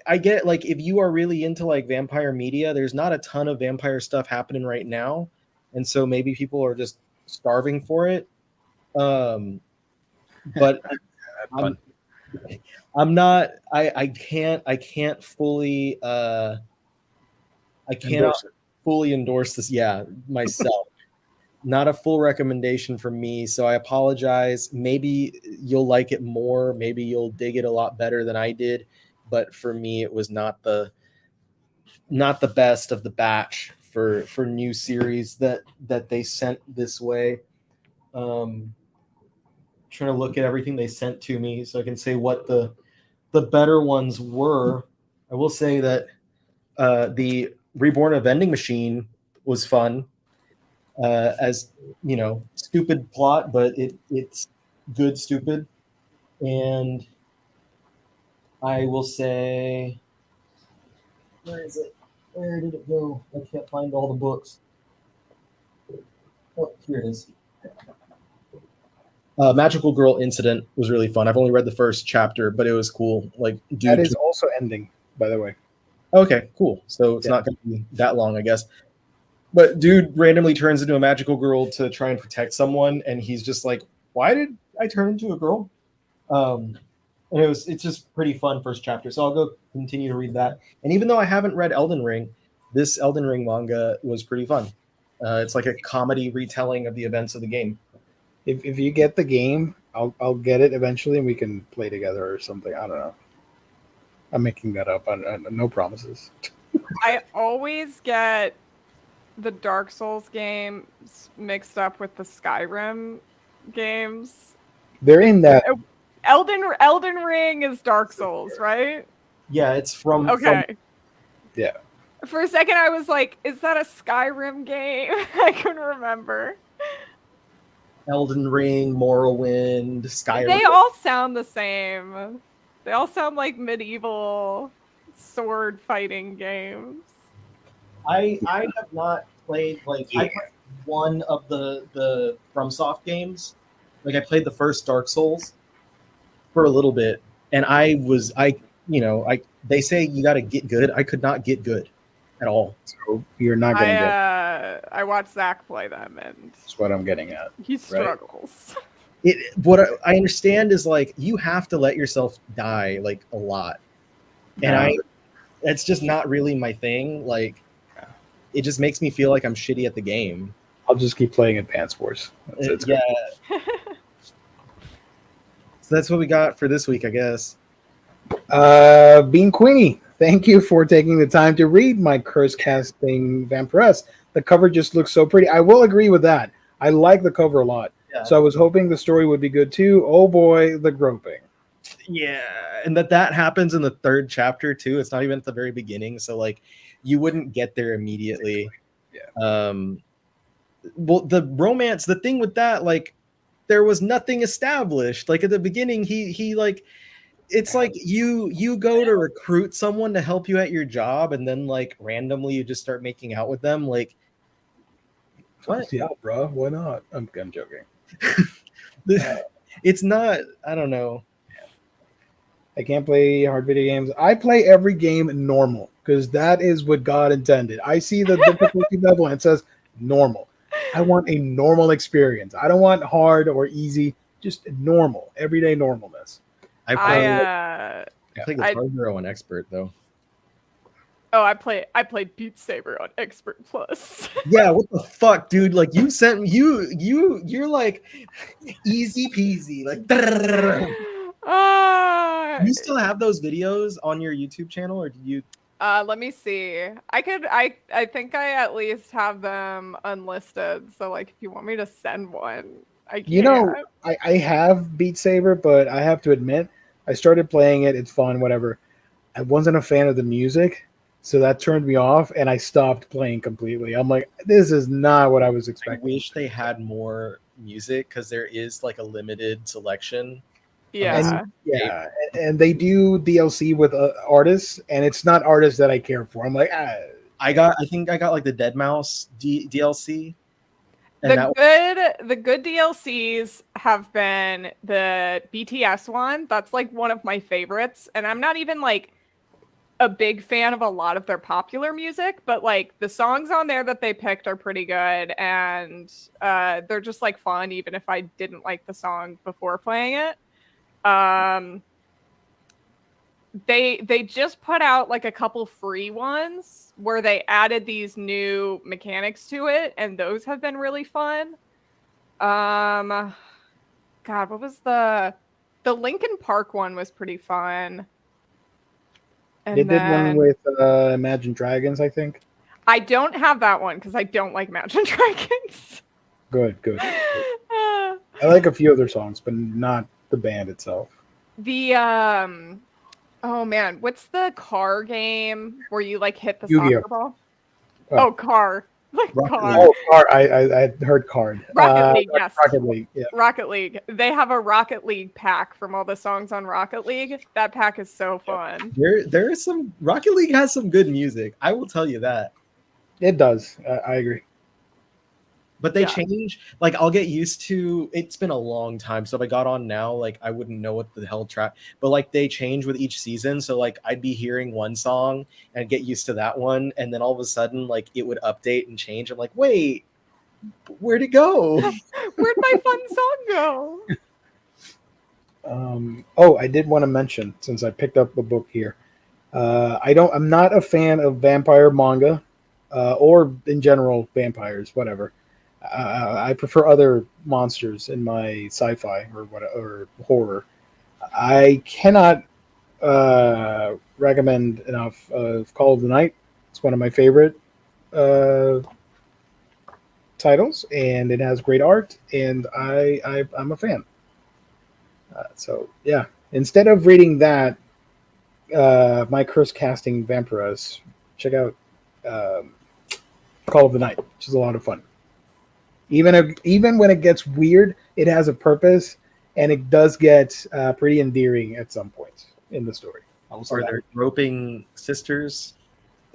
I get, like, if you are really into like vampire media, there's not a ton of vampire stuff happening right now, and so maybe people are just starving for it. But I'm not. I can't fully. I cannot fully endorse this. Yeah, myself. Not a full recommendation from me, so I apologize. Maybe you'll like it more. Maybe you'll dig it a lot better than I did. But for me, it was not the best of the batch for new series that they sent this way. Trying to look at everything they sent to me so I can say what the better ones were. I will say that the Reborn of Vending Machine was fun. As stupid plot, but it's good stupid. And I will say, where is it? Where did it go? I can't find all the books. Oh, here it is. Magical Girl Incident was really fun. I've only read the first chapter, but it was cool. Like, that is also ending, by the way. Okay, cool. So it's not going to be that long, I guess. But dude randomly turns into a magical girl to try and protect someone, and he's just like, "Why did I turn into a girl?" And it's just pretty fun first chapter. So I'll go continue to read that. And even though I haven't read Elden Ring, this Elden Ring manga was pretty fun. It's like a comedy retelling of the events of the game. If you get the game, I'll get it eventually, and we can play together or something. I don't know. I'm making that up. No promises. I always get the Dark Souls games mixed up with the Skyrim games. They're in that. Elden Ring is Dark Souls, right? Yeah, it's from. Okay. Yeah. For a second, I was like, "Is that a Skyrim game?" I couldn't remember. Elden Ring, Morrowind, Skyrim. They all sound the same. They all sound like medieval sword fighting games. I have not played I played one of the FromSoft games. Like, I played the first Dark Souls for a little bit, and they say you got to get good. I could not get good at all. So you're not going to get. I watched Zach play them, and that's what I'm getting at. He struggles. Right? What I understand is, like, you have to let yourself die like a lot, and it's just not really my thing. Like, it just makes me feel like I'm shitty at the game. I'll just keep playing Advance Wars. Yeah. So that's what we got for this week, I guess. Bean Queenie, thank you for taking the time to read my curse casting Vampiress. The cover just looks so pretty. I will agree with that. I like the cover a lot. Yeah. So I was hoping the story would be good too. Oh boy, the groping. Yeah, and that happens in the 3rd chapter too. It's not even at the very beginning, so like you wouldn't get there immediately. Yeah. Well, the romance, the thing with that, like there was nothing established. Like at the beginning, he like it's like you go to recruit someone to help you at your job, and then like randomly you just start making out with them. Like what? Yeah, bro. Why not? I'm joking. It's not. I don't know. I can't play hard video games. I play every game normal because that is what God intended. I see the difficulty level and it says normal. I want a normal experience. I don't want hard or easy, just normal, everyday normalness. I play Guitar Hero on Expert though. Oh, I played Beat Saber on Expert Plus. Yeah, what the fuck, dude? Like you sent you're like easy peasy, like. You still have those videos on your YouTube channel, or did you? Let me see. I think I at least have them unlisted. So like, if you want me to send one, I can. You know, I have Beat Saber, but I have to admit, I started playing it. It's fun, whatever. I wasn't a fan of the music, so that turned me off, and I stopped playing completely. I'm like, this is not what I was expecting. I wish they had more music because there is like a limited selection. Yeah. And they do DLC with artists, and it's not artists that I care for. I'm like, I think I got like the Deadmau5 DLC. And the good DLCs have been the BTS one. That's like one of my favorites, and I'm not even like a big fan of a lot of their popular music, but like the songs on there that they picked are pretty good, and they're just like fun, even if I didn't like the song before playing it. They just put out like a couple free ones where they added these new mechanics to it, and those have been really fun. God, what was the Linkin Park one was pretty fun. And they did one with Imagine Dragons, I think. I don't have that one because I don't like Imagine Dragons. Good. I like a few of their songs, but not the band itself. The oh man, what's the car game where you like hit the Yu-Gi-Oh. soccer ball? Oh, car. Like car. Oh, car. I heard card. Rocket League, yes. Rocket League, yeah. Rocket League. They have a Rocket League pack from all the songs on Rocket League. That pack is so fun. There is some Rocket League has some good music. I will tell you that. It does. I agree. But they change, like I'll get used to, it's been a long time. So if I got on now, like I wouldn't know what the hell track, but like they change with each season. So like I'd be hearing one song and get used to that one. And then all of a sudden, like it would update and change. I'm like, wait, where'd it go? Where'd my fun song go? I did want to mention, since I picked up a book here, I'm not a fan of vampire manga, or in general, vampires, whatever. I prefer other monsters in my sci-fi or horror. I cannot recommend enough of Call of the Night. It's one of my favorite titles, and it has great art, and I'm a fan. So yeah, instead of reading that, My Curse Casting Vampires, check out Call of the Night, which is a lot of fun. Even when it gets weird, it has a purpose, and it does get pretty endearing at some points in the story. Are there groping sisters?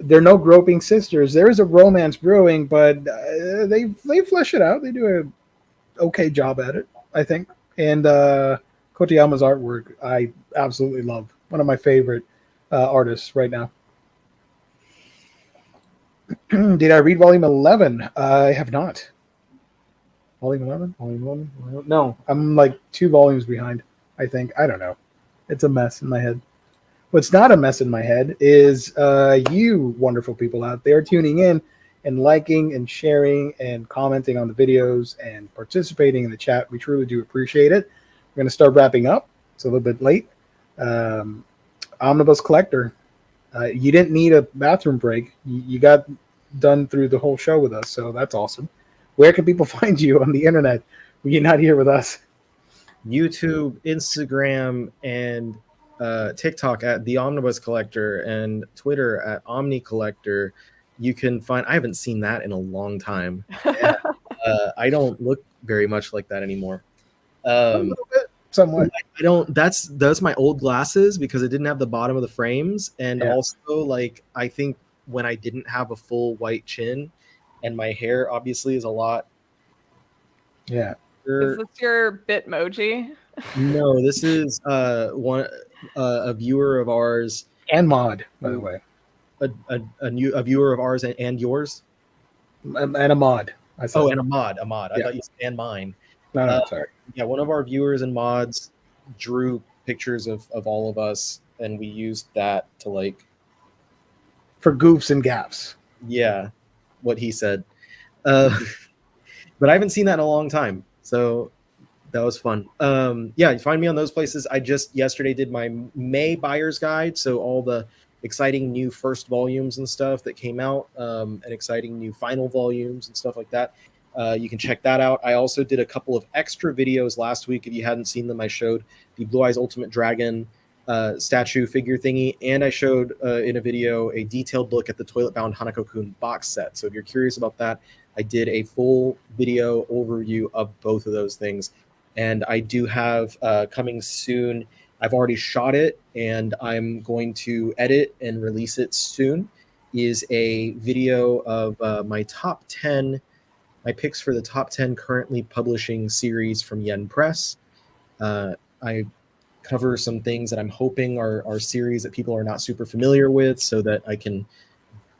There are no groping sisters. There is a romance brewing, but they flesh it out. They do an okay job at it, I think. And Kotayama's artwork, I absolutely love. One of my favorite artists right now. Did I read volume 11? I have not. Volume 11? No, I'm like 2 volumes behind, I think. I don't know. It's a mess in my head. What's not a mess in my head is you wonderful people out there tuning in and liking and sharing and commenting on the videos and participating in the chat. We truly do appreciate it. We're going to start wrapping up. It's a little bit late. Omnibus Collector. You didn't need a bathroom break. You got done through the whole show with us, so that's awesome. Where can people find you on the internet? Were you not here with us? YouTube, Instagram, and TikTok at the Omnibus Collector, and Twitter at Omni Collector. You can find. I haven't seen that in a long time. Yeah. I don't look very much like that anymore. A little bit, somewhat. I don't. That's my old glasses because it didn't have the bottom of the frames, and also like I think when I didn't have a full white chin, and my hair obviously is a lot. Yeah. Is this your Bitmoji? No, this is a viewer of ours And mod, by the way. A viewer of ours and yours. And a mod. And a mod. I thought you said and mine. No, sorry. Yeah, one of our viewers and mods drew pictures of all of us, and we used that to like for goofs and gaffs. Yeah, what he said. But I haven't seen that in a long time, so that was fun. Yeah, you find me on those places. I just yesterday did my May buyer's guide, so all the exciting new first volumes and stuff that came out, and exciting new final volumes and stuff like that. You can check that out. I also did a couple of extra videos last week. If you hadn't seen them, I showed the Blue Eyes Ultimate Dragon statue figure thingy, and I showed in a video a detailed look at the Toilet Bound Hanako-kun box set. So if you're curious about that, I did a full video overview of both of those things. And I do have coming soon, I've already shot it and I'm going to edit and release it soon, is a video of my top 10, my picks for the top 10 currently publishing series from Yen Press. I cover some things that I'm hoping are series that people are not super familiar with so that I can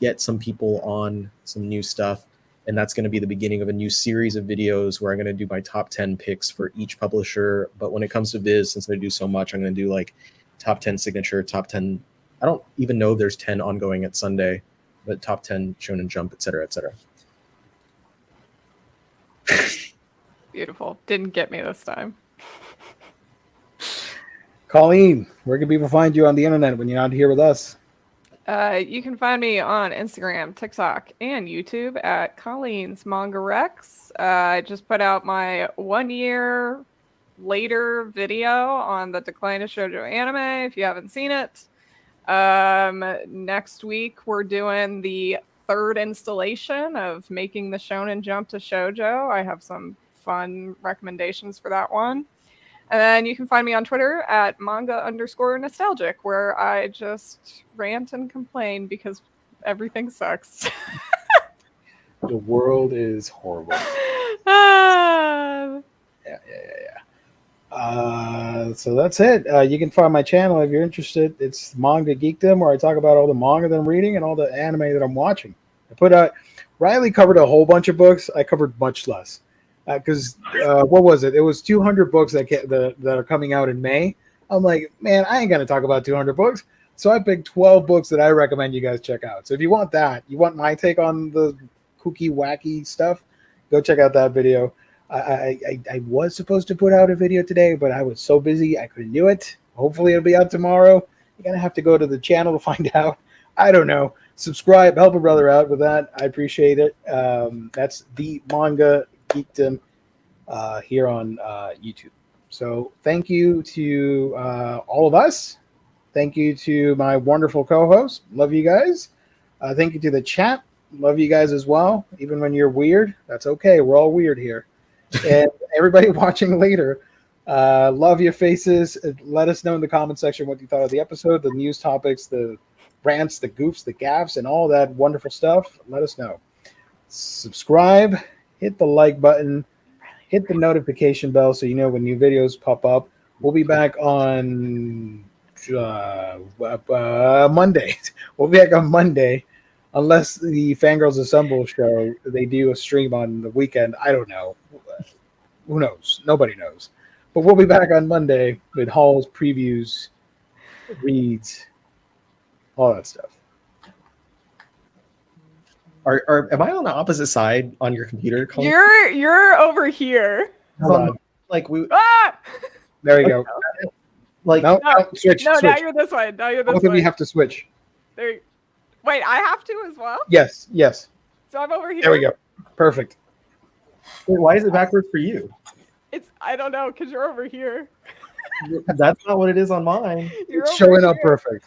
get some people on some new stuff. And that's going to be the beginning of a new series of videos where I'm going to do my top 10 picks for each publisher. But when it comes to Viz, since I do so much, I'm going to do like top 10 signature, top 10. I don't even know if there's 10 ongoing at Sunday, but top 10 Shonen Jump, et cetera, et cetera. Beautiful. Didn't get me this time. Colleen, where can people find you on the internet when you're not here with us? You can find me on Instagram, TikTok, and YouTube at Colleen's Manga Rex. I just put out my 1 year later video on the decline of shoujo anime, if you haven't seen it. Next week, we're doing the third installation of Making the Shonen Jump to Shoujo. I have some fun recommendations for that one. And then you can find me on Twitter at manga_nostalgic, where I just rant and complain because everything sucks. The world is horrible. Yeah. So that's it. You can find my channel if you're interested. It's Manga Geekdom, where I talk about all the manga that I'm reading and all the anime that I'm watching. I put out. Riley covered a whole bunch of books. I covered much less. Because what was it? It was 200 books that are coming out in May. I'm like, man, I ain't gonna talk about 200 books. So I picked 12 books that I recommend you guys check out. So if you want that, you want my take on the kooky wacky stuff, go check out that video. I was supposed to put out a video today, but I was so busy I couldn't do it. Hopefully it'll be out tomorrow. You're gonna have to go to the channel to find out. I don't know. Subscribe, help a brother out with that. I appreciate it. That's the Manga Geekdom here on YouTube. So thank you to all of us. Thank you to my wonderful co-host. Love you guys. Thank you to the chat. Love you guys as well. Even when you're weird, that's okay. We're all weird here. And everybody watching later, love your faces. Let us know in the comment section what you thought of the episode, the news topics, the rants, the goofs, the gaffes, and all that wonderful stuff. Let us know. Subscribe. Hit the like button, hit the notification bell so you know when new videos pop up. We'll be back on Monday. We'll be back on Monday, unless the Fangirls Assemble show, they do a stream on the weekend. I don't know. Who knows? Nobody knows. But we'll be back on Monday with hauls, previews, reads, all that stuff. Am I on the opposite side on your computer? Colleen? You're over here. Like we. Ah! There you go. Like no, switch. No, switch. now you're this way. Now you're this Both way. of you have to switch. There. Wait, I have to as well. Yes. So I'm over here. There we go. Perfect. Wait, why is it backwards for you? I don't know, because you're over here. That's not what it is on mine. It's showing up perfect.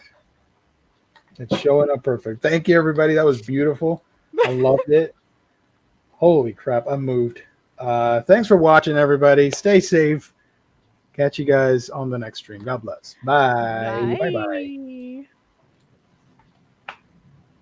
It's showing up perfect. Thank you, everybody. That was beautiful. I loved it. Holy crap, I'm moved. Thanks for watching, everybody. Stay safe. Catch you guys on the next stream. God bless. Bye. Bye-bye.